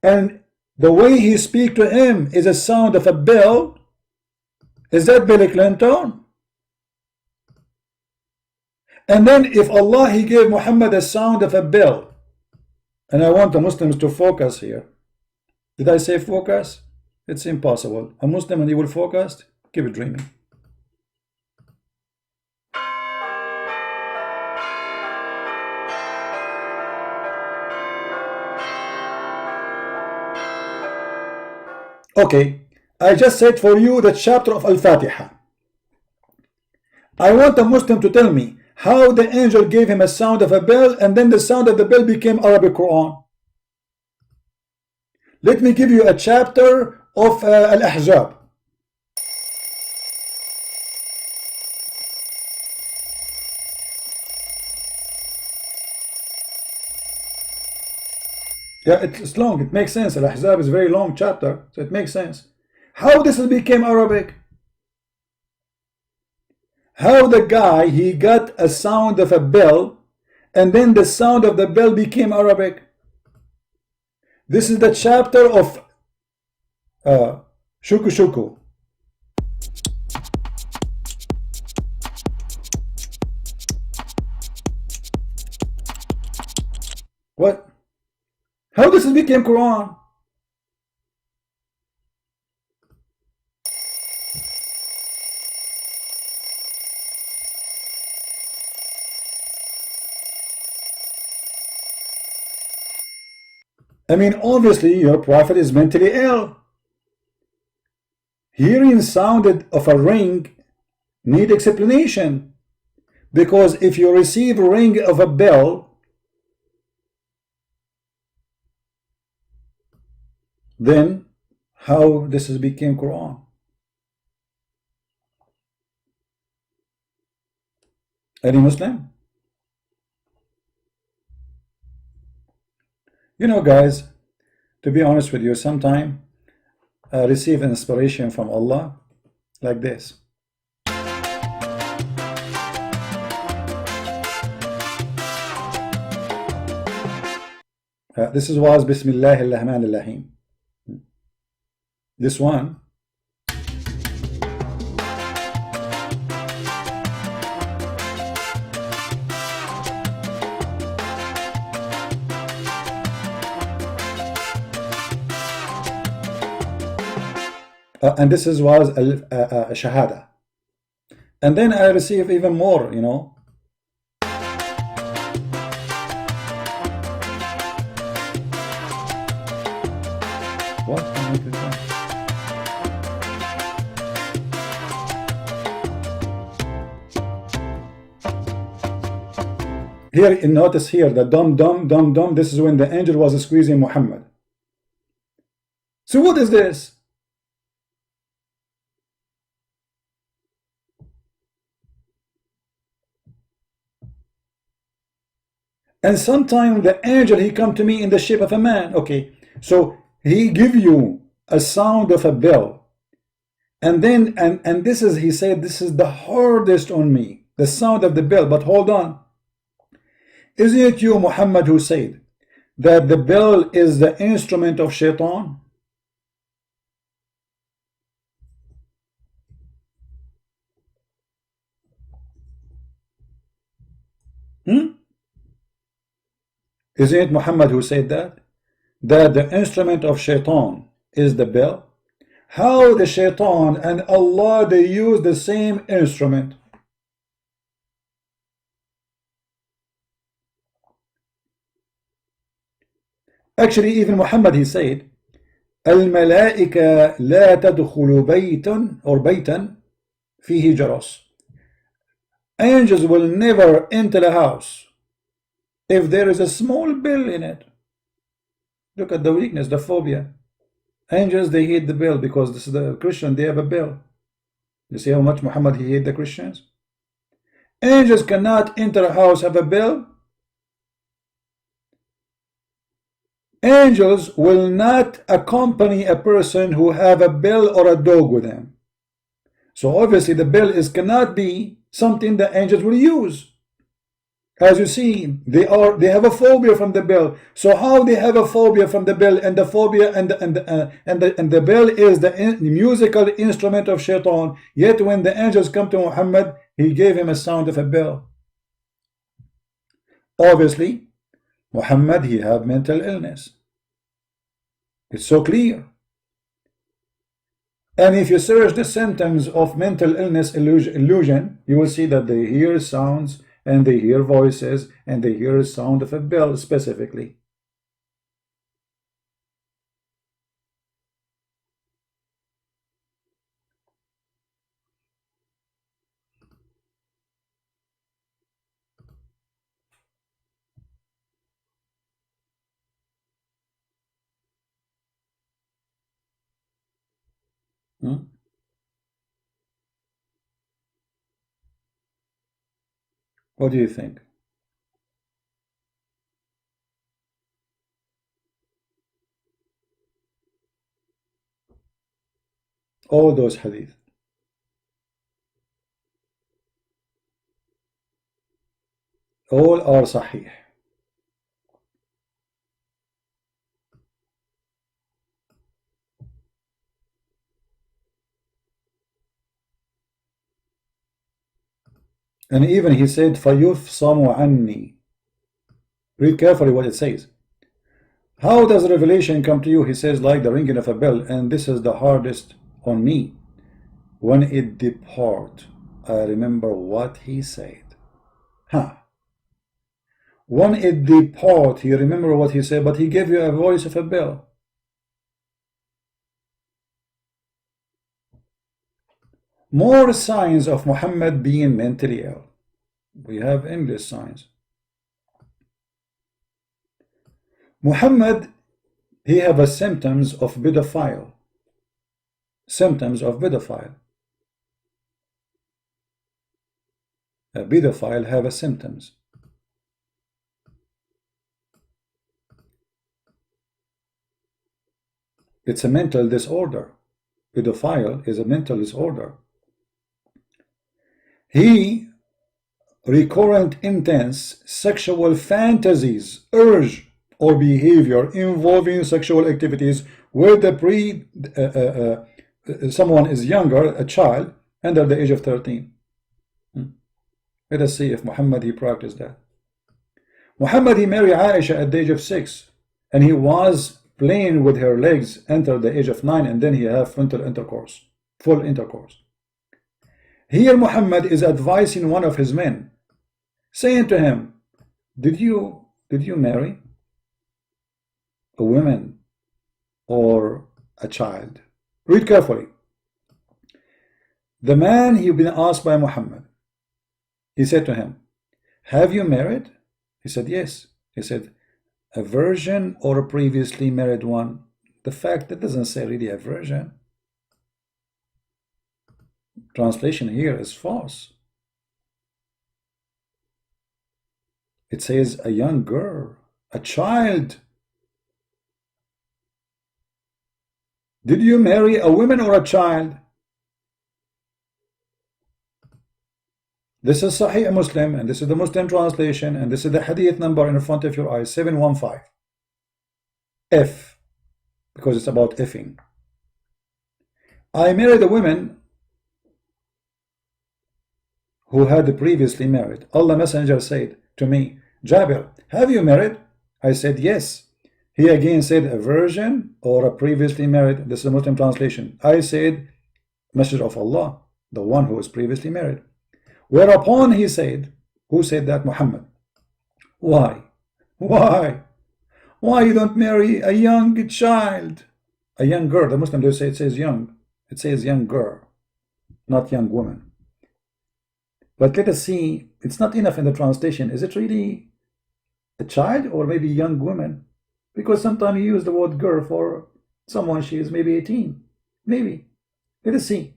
and the way he speak to him is a sound of a bell. Is that Bill Clinton? And then if Allah, he gave Muhammad a sound of a bell, and I want the Muslims to focus here. Did I say focus? It's impossible. A Muslim and he will focus? Keep dreaming. Okay, I just said for you the chapter of Al-Fatiha. I want a Muslim to tell me how the angel gave him a sound of a bell and then the sound of the bell became Arabic Quran. Let me give you a chapter of Al-Ahzab. Yeah, it's long. It makes sense. Al-Ahzab is a very long chapter, so it makes sense. How this became Arabic? How the guy, he got a sound of a bell, and then the sound of the bell became Arabic. This is the chapter of Shuku Shuku. What? How this became Quran? I mean, obviously your prophet is mentally ill. Hearing sound of a ring need explanation, because if you receive a ring of a bell, then how this became Quran? Any Muslim? You know, guys, to be honest with you, sometimes I receive inspiration from Allah like this. This was Bismillah ar-Rahman ar-Rahim. This one. And this was a Shahada. And then I receive even more, you know. What? Here, notice here, the dum dum dum dum, this is when the angel was squeezing Muhammad. So what is this? And sometimes the angel, he come to me in the shape of a man. Okay, so he give you a sound of a bell, and then and this is, he said, this is the hardest on me, the sound of the bell. But hold on, isn't it you, Muhammad, who said that the bell is the instrument of shaitan? Isn't it Muhammad who said that? That the instrument of shaitan is the bell? How the shaitan and Allah, they use the same instrument? Actually, even Muhammad, he said, الملائكة لا تدخل بيتا or بيتا فيه جرس. Angels will never enter a house if there is a small bell in it. Look at the weakness, the phobia. Angels, they hate the bell because this is the Christian, they have a bell. You see how much Muhammad, he hate the Christians? Angels cannot enter a house, have a bell. Angels will not accompany a person who have a bell or a dog with him. So obviously the bell cannot be something that angels will use. As you see, they have a phobia from the bell. So how they have a phobia from the bell, and the phobia and the bell is the musical instrument of shaitan, yet when the angels come to Muhammad, he gave him a sound of a bell. Obviously Muhammad, he have mental illness. It's so clear. And if you search the symptoms of mental illness illusion, you will see that they hear sounds and they hear voices and they hear a sound of a bell specifically. Hmm? What do you think? All those hadith, all are sahih. And even he said, فَيُفْصَمُ عَنِّي. Read carefully what it says. How does revelation come to you? He says, like the ringing of a bell, and this is the hardest on me. When it depart, I remember what he said. Huh. When it depart, he remember what he said, but he gave you a voice of a bell. More signs of Muhammad being mentally ill. We have endless signs. Muhammad, he have a symptoms of pedophile. Symptoms of pedophile. A pedophile have a symptoms. It's a mental disorder. Pedophile is a mental disorder. He recurrent intense sexual fantasies, urge or behavior involving sexual activities where the someone is younger, a child, under the age of 13. Let us see if Muhammad he practiced that. Muhammad he married Aisha at the age of 6, and he was playing with her legs until the age of 9, and then he have full intercourse. Here Muhammad is advising one of his men, saying to him, did you marry a woman or a child? Read carefully. The man he been asked by Muhammad, he said to him, have you married? He said, yes. He said, a virgin or a previously married one? The fact that doesn't say really a virgin. Translation here is false. It says a young girl, a child. Did you marry a woman or a child? This is Sahih Muslim, and this is the Muslim translation, and this is the hadith number in front of your eyes, 715. F, because it's about effing. I married a woman who had previously married. Allah Messenger said to me, Jabir, have you married? I said, yes. He again said, a virgin or a previously married. This is a Muslim translation. I said, Messenger of Allah, the one who is previously married. Whereupon he said, who said that? Muhammad. Why? Why? Why you don't marry a young child? A young girl. The Muslim say it says young. It says young girl, not young woman. But let us see, it's not enough in the translation. Is it really a child or maybe a young woman? Because sometimes you use the word girl for someone she is maybe 18. Maybe. Let us see.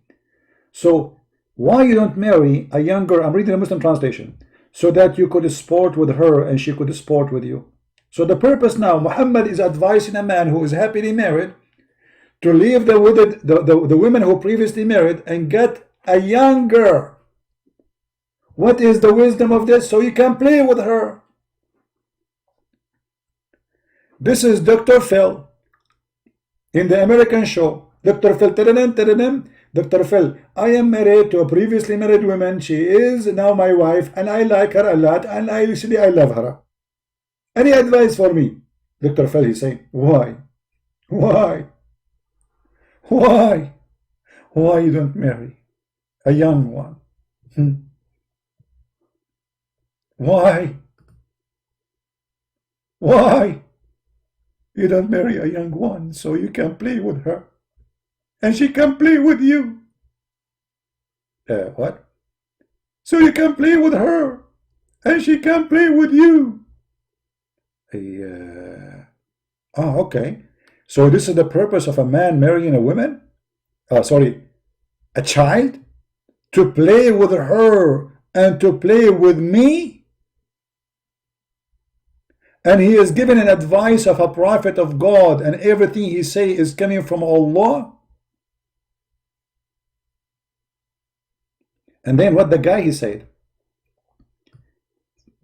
So, why you don't marry a young girl? I'm reading the Muslim translation. So that you could sport with her and she could sport with you. So the purpose now, Muhammad is advising a man who is happily married to leave the women who previously married and get a young girl. What is the wisdom of this? So you can play with her. This is Dr. Phil in the American show. Dr. Phil, Dr. Phil, I am married to a previously married woman. She is now my wife, and I like her a lot, and I love her. Any advice for me? Dr. Phil, he say, why? Why? Why? Why you don't marry a young one? Why? Why you don't marry a young one so you can play with her and she can play with you? What? So you can play with her and she can play with you. Okay. So this is the purpose of a man marrying a woman? Sorry, a child? To play with her and to play with me? And he is given an advice of a prophet of God, and everything he say is coming from Allah. And then what the guy he said?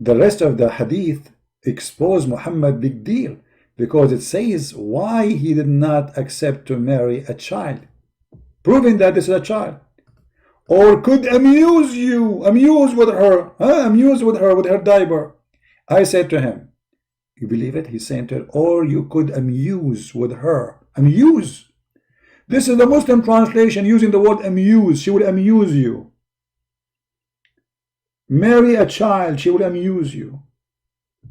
The rest of the hadith expose Muhammad big deal, because it says why he did not accept to marry a child, proving that this is a child, or could amuse with her, amuse with her with her diaper. I said to him, you believe it? He's saying to her, or you could amuse with her. Amuse. This is the Muslim translation using the word amuse. She will amuse you. Marry a child, she will amuse you.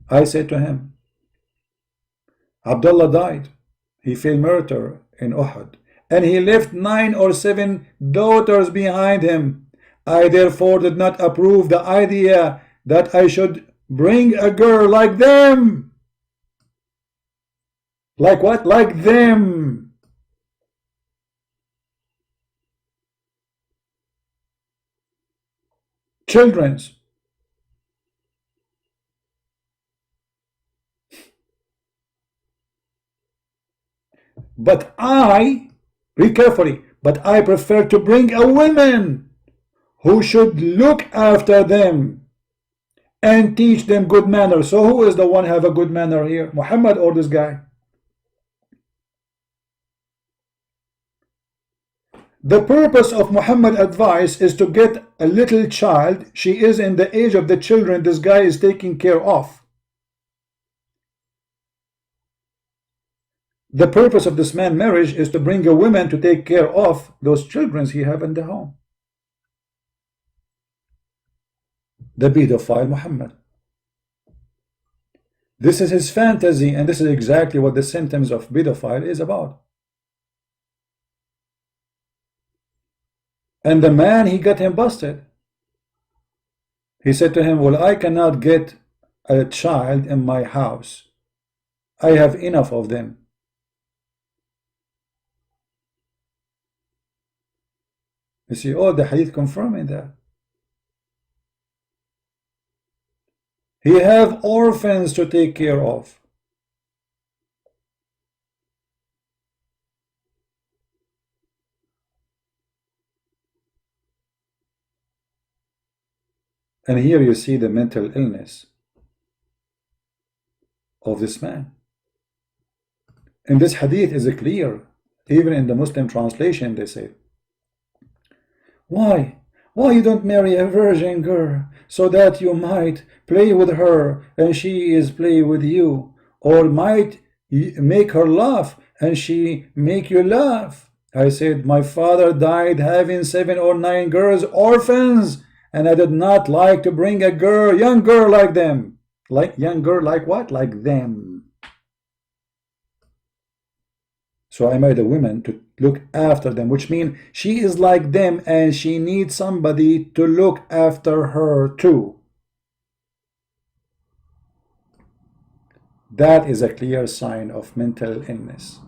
I said to him, Abdullah died. He fell martyr in Uhud, and he left 9 or 7 daughters behind him. I therefore did not approve the idea that I should bring a girl like them. Like what? Like them. Children's. But I, read carefully, but I prefer to bring a woman who should look after them and teach them good manners. So who is the one have a good manner here? Muhammad or this guy? The purpose of Muhammad's advice is to get a little child. She is in the age of the children this guy is taking care of. The purpose of this man's marriage is to bring a woman to take care of those children he have in the home. The pedophile Muhammad. This is his fantasy, and this is exactly what the symptoms of pedophile is about. And the man, he got him busted. He said to him, well, I cannot get a child in my house. I have enough of them. You see, all the hadith confirming that. He have orphans to take care of. And here you see the mental illness of this man. And this hadith is clear. Even in the Muslim translation they say, why you don't marry a virgin girl so that you might play with her and she is play with you, or might make her laugh and she make you laugh? I said, my father died having 7 or 9 girls, orphans, and I did not like to bring a girl, young girl like them. Like young girl like what? Like them. So I made a woman to look after them, which means she is like them and she needs somebody to look after her too. That is a clear sign of mental illness.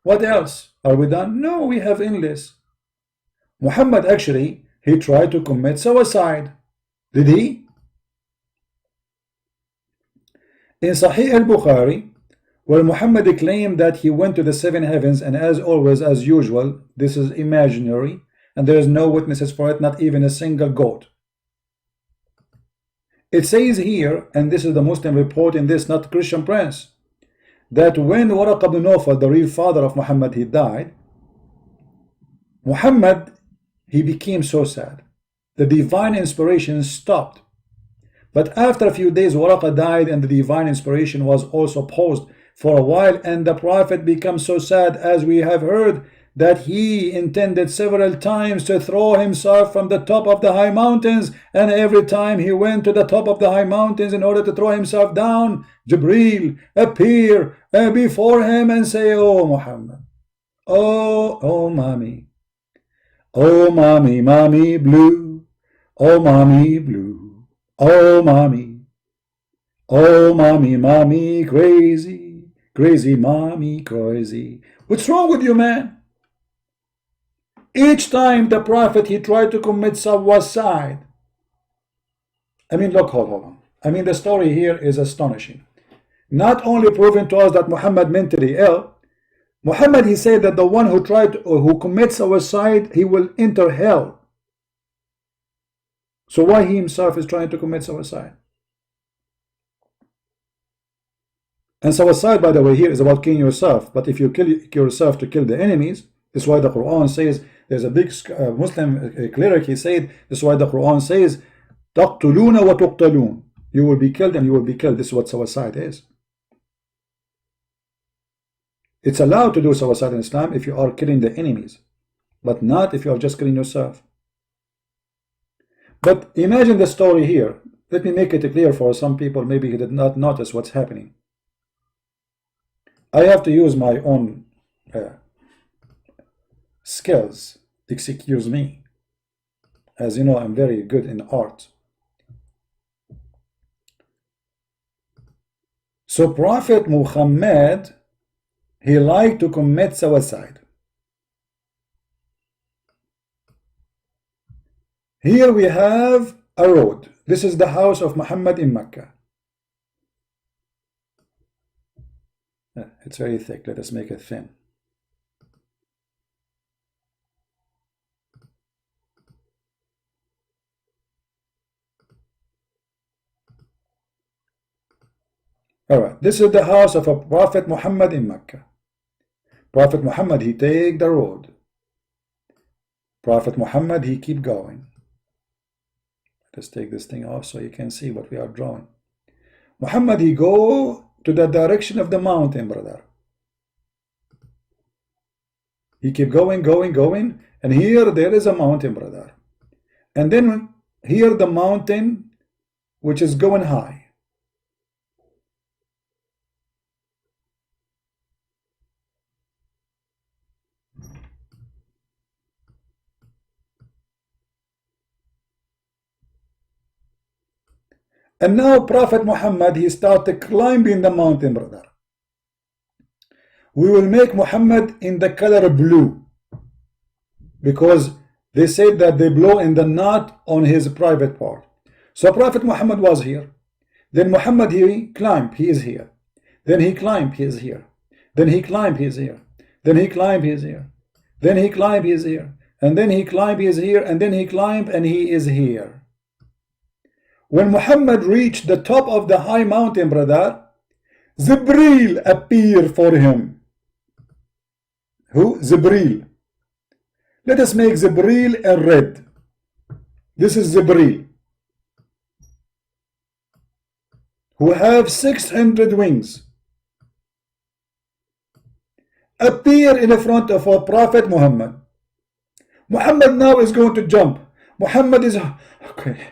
What else? Are we done? No, we have endless. Muhammad actually, he tried to commit suicide. Did he? In Sahih al-Bukhari, where Muhammad claimed that he went to the 7 heavens, and as always, as usual, this is imaginary, and there is no witnesses for it, not even a single goat. It says here, and this is the Muslim report in this, not Christian Prince, that when Waraq ibn Nawfal, the real father of Muhammad, he died, Muhammad, he became so sad. The divine inspiration stopped. But after a few days, Waraqah died and the divine inspiration was also paused for a while, and the Prophet became so sad, as we have heard, that he intended several times to throw himself from the top of the high mountains, and every time he went to the top of the high mountains in order to throw himself down, Jibreel appear before him and say, "Oh Muhammad, oh mommy, oh mommy blue, oh mommy blue, oh mommy crazy, crazy mommy crazy." What's wrong with you, man? Each time the Prophet, he tried to commit suicide. I mean, look, hold on. I mean, the story here is astonishing. Not only proving to us that Muhammad mentally ill, Muhammad, he said that the one who who commits suicide, he will enter hell. So why he himself is trying to commit suicide? And suicide, by the way, here is about killing yourself. But if you kill yourself to kill the enemies, that's why the Quran says, there's a big Muslim cleric, he said, that's why the Quran says, تَقْتُلُونَ وَتُقْتَلُونَ. You will be killed and you will be killed. This is what suicide is. It's allowed to do suicide in Islam if you are killing the enemies, but not if you are just killing yourself. But imagine the story here. Let me make it clear for some people, maybe he did not notice what's happening. I have to use my own skills. Excuse me. As you know, I'm very good in art. So Prophet Muhammad, he liked to commit suicide. Here we have a road. This is the house of Muhammad in Mecca. It's very thick. Let us make it thin. Alright, this is the house of a Prophet Muhammad in Mecca. Prophet Muhammad, he take the road. Prophet Muhammad, he keep going. Let's take this thing off so you can see what we are drawing. Muhammad, he go to the direction of the mountain, brother. He keep going, and here there is a mountain, brother. And then here the mountain which is going high. And now Prophet Muhammad, he started climbing the mountain, brother. We will make Muhammad in the color blue, because they said that they blow in the knot on his private part. So Prophet Muhammad was here. Then Muhammad, he climbed, he is here. Then he climbed, he is here. Then he climbed, he is here. Then he climbed, he is here. Then he climbed, he is here. And then he climbed, he is here. And then he climbed, and he is here. When Muhammad reached the top of the high mountain, brother, Jibreel appeared for him. Who? Jibreel. Let us make Jibreel in red. This is Jibreel, who have 600 wings. Appear in front of our Prophet Muhammad. Muhammad now is going to jump. Muhammad is okay.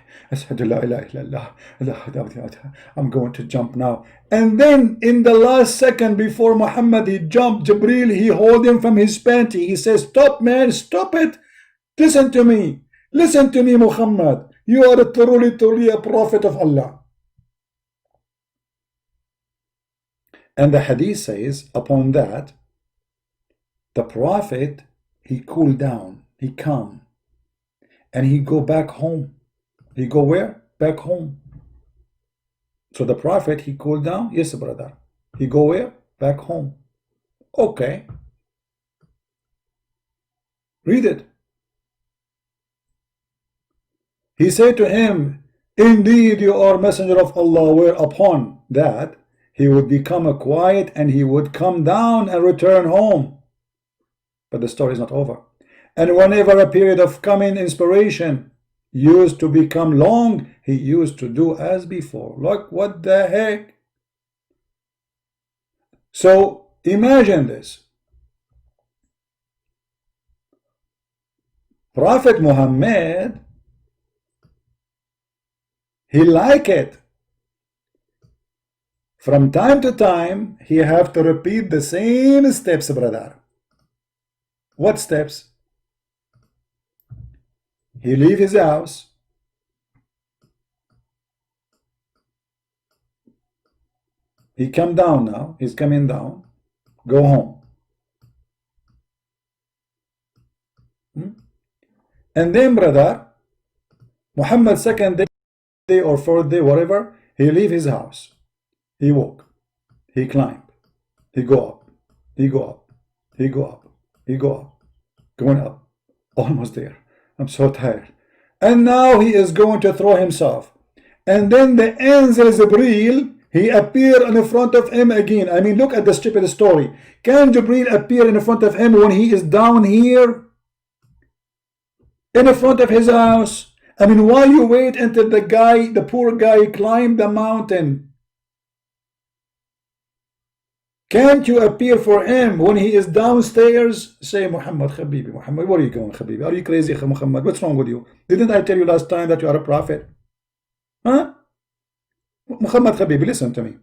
I'm going to jump now. And then in the last second before Muhammad he jumped, Jibreel, he hold him from his panty. He says, "Stop, man, stop it. Listen to me. Listen to me, Muhammad. You are truly a prophet of Allah." And the hadith says, upon that, the prophet, he cooled down, he calmed, and he go back home. He go where? Back home. So the prophet, he cooled down? Yes, brother. He go where? Back home. Okay. Read it. He said to him, "Indeed, you are messenger of Allah," whereupon that he would become quiet and he would come down and return home. But the story is not over. And whenever a period of coming inspiration used to become long, he used to do as before. Look, what the heck? So imagine this. Prophet Muhammad, he like it. From time to time, he have to repeat the same steps, brother. What steps? He leave his house. He come down now. He's coming down. Go home. And then, brother, Muhammad second day or fourth day, whatever, he leave his house. He walk. He climb. He go up. He go up. He go up. He go up. Going up. Almost there. I'm so tired. And now he is going to throw himself. And then the angel Jibreel, he appear in front of him again. I mean, look at the stupid story. Can Jibreel appear in front of him when he is down here? In front of his house? I mean, why you wait until the poor guy climb the mountain? Can't you appear for him when he is downstairs? Say, Muhammad, Habibi, Muhammad, where are you going, Habibi? Are you crazy, Muhammad? What's wrong with you? Didn't I tell you last time that you are a prophet? Huh? Muhammad, Habibi, listen to me.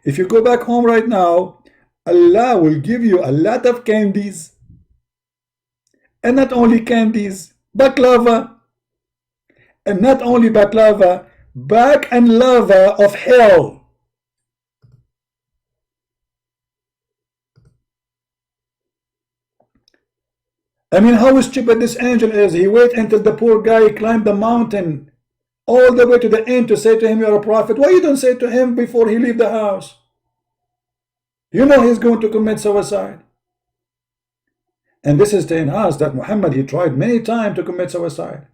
If you go back home right now, Allah will give you a lot of candies. And not only candies, baklava. And not only baklava, back and lava of hell. I mean, how stupid this angel is. He wait until the poor guy climbed the mountain all the way to the end to say to him, you're a prophet. Why you don't say to him before he leave the house? You know he's going to commit suicide. And this is telling us that Muhammad, he tried many times to commit suicide.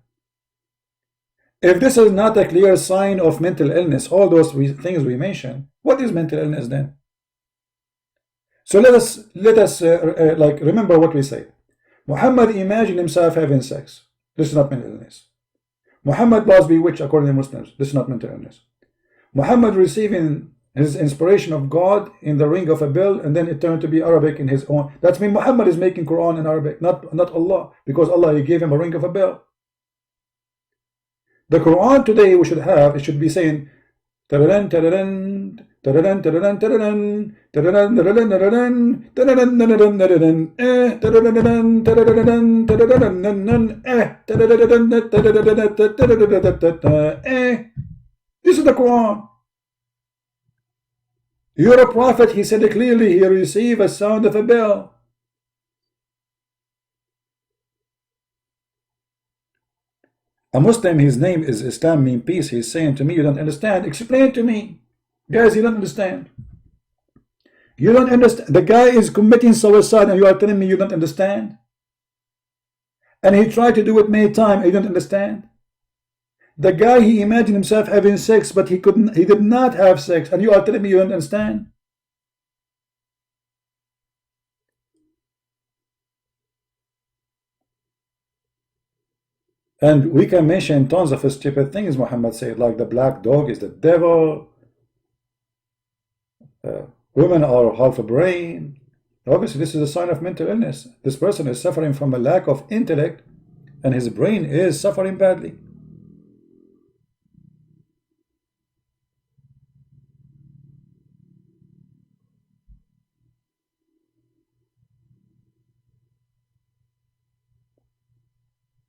If this is not a clear sign of mental illness, all those things we mentioned, what is mental illness then? So let us like remember what we say. Muhammad imagined himself having sex. This is not mental illness. Muhammad was bewitched according to Muslims. This is not mental illness. Muhammad receiving his inspiration of God in the ring of a bell, and then it turned to be Arabic in his own. That means Muhammad is making Quran in Arabic, not Allah, because Allah, he gave him a ring of a bell. The Quran today we should have, it should be saying tararan tararan tararan tararan tararan tararan tararan tararan tararan tararan tararan tararan. This is the Quran. You're a prophet, he said clearly, he received a sound of a bell. A Muslim, his name is Islam mean peace. He's saying to me, you don't understand. Explain to me. Guys, you don't understand. You don't understand. The guy is committing suicide and you are telling me you don't understand? And he tried to do it many times. You don't understand? The guy, he imagined himself having sex, but he did not have sex. And you are telling me you don't understand? And we can mention tons of stupid things Muhammad said, like the black dog is the devil, women are half a brain. Obviously, this is a sign of mental illness. This person is suffering from a lack of intellect, and his brain is suffering badly.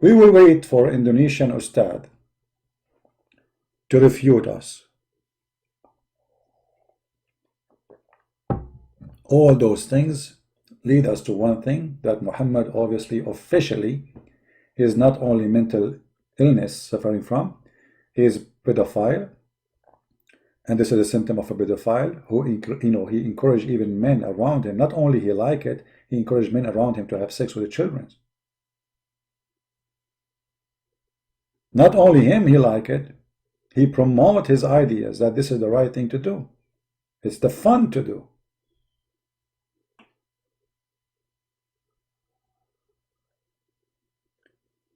We will wait for Indonesian Ustad to refute us. All those things lead us to one thing, that Muhammad obviously officially is not only mental illness suffering from, he is pedophile, and this is a symptom of a pedophile who he encouraged even men around him. Not only he like it, he encouraged men around him to have sex with the children. Not only him, he like it, he promote his ideas that this is the right thing to do. It's the fun to do.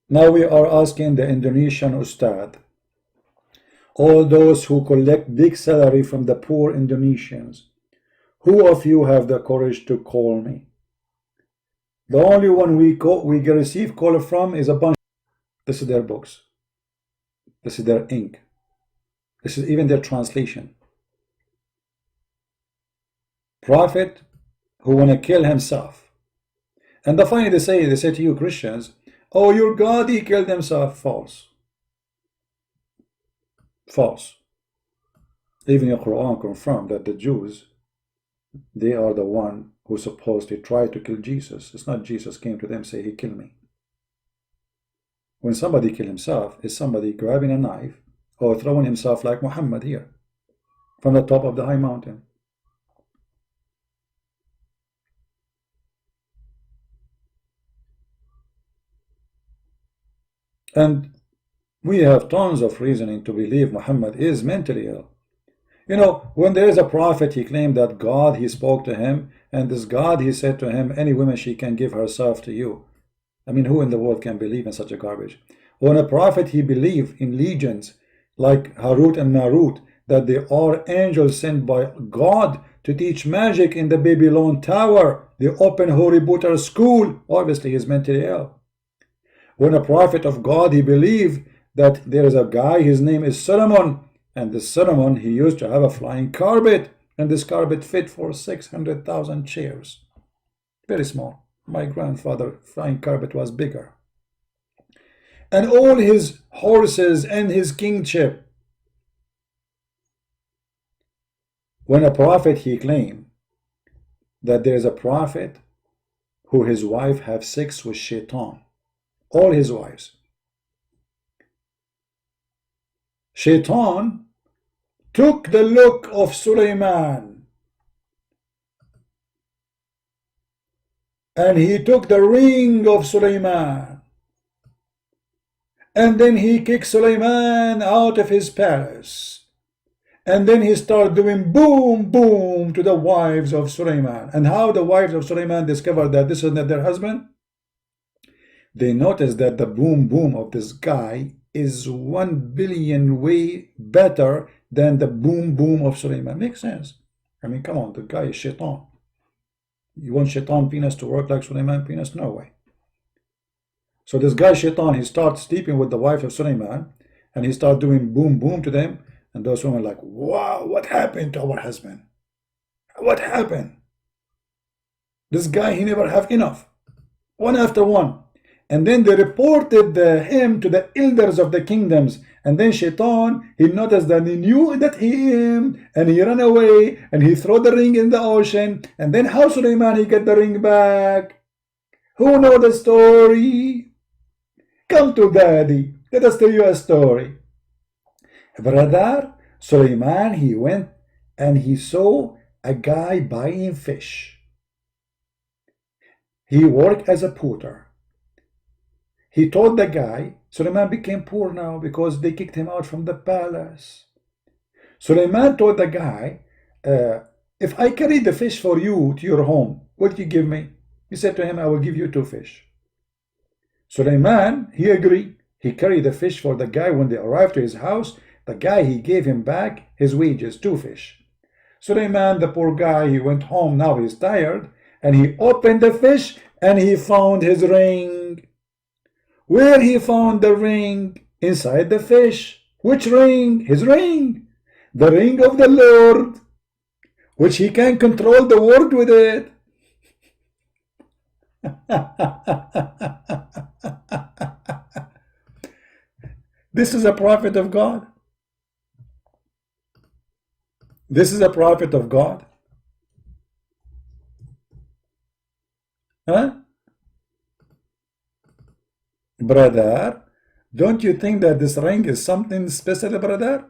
Now we are asking the Indonesian Ustad, all those who collect big salary from the poor Indonesians, who of you have the courage to call me? The only one we receive call from is a bunch This is their books. This is their ink. This is even their translation. Prophet who want to kill himself. And the funny they say to you Christians, oh, your God, he killed himself. False. False. Even the Quran confirmed that the Jews, they are the one who supposedly tried to kill Jesus. It's not Jesus came to them and say, he killed me. When somebody kills himself, it's somebody grabbing a knife or throwing himself like Muhammad here from the top of the high mountain. And we have tons of reasoning to believe Muhammad is mentally ill. You know, when there is a prophet, he claimed that God, he spoke to him, and this God, he said to him, any woman, she can give herself to you. I mean, who in the world can believe in such a garbage? When a prophet, he believed in legions like Harut and Marut, that they are angels sent by God to teach magic in the Babylon Tower, the open Holy Butter school. Obviously, he's mentally ill. When a prophet of God, he believed that there is a guy, his name is Solomon, and this Solomon, he used to have a flying carpet, and this carpet fit for 600,000 chairs. Very small. My grandfather's flying carpet was bigger. And all his horses and his kingship. When a prophet, he claimed that there is a prophet who his wife have sex with Shaitan. All his wives. Shaitan took the look of Sulaiman, and he took the ring of Sulaiman, and then he kicked Sulaiman out of his palace, and then he started doing boom boom to the wives of Sulaiman. And how the wives of Sulaiman discovered that this is not their husband? They noticed that the boom boom of this guy is 1 billion way better than the boom boom of Sulaiman. Makes sense. I mean, come on, the guy is Shaitan. You want Shaitan penis to work like Sulaiman penis? No way. So this guy Shaitan, he starts sleeping with the wife of Sulaiman, and he starts doing boom boom to them, and those women are like, wow, what happened to our husband? What happened? This guy, he never have enough. One after one. And then they reported him to the elders of the kingdoms. And then Shaitan, he noticed that he knew that him, and he ran away, and he threw the ring in the ocean. And then how Sulaiman, he get the ring back? Who know the story? Come to daddy. Let us tell you a story. Brother, Sulaiman, he went and he saw a guy buying fish. He worked as a porter. He told the guy, Sulaiman became poor now because they kicked him out from the palace. Sulaiman told the guy, if I carry the fish for you to your home, what do you give me? He said to him, I will give you 2 fish. Sulaiman, he agreed. He carried the fish for the guy. When they arrived to his house, the guy, he gave him back his wages, 2 fish. Sulaiman, the poor guy, he went home. Now he's tired, and he opened the fish, and he found his ring. Where he found the ring? Inside the fish. Which ring? His ring. The ring of the Lord, which he can control the world with it. This is a prophet of God. This is a prophet of God. Huh? Brother, don't you think that this ring is something special, brother?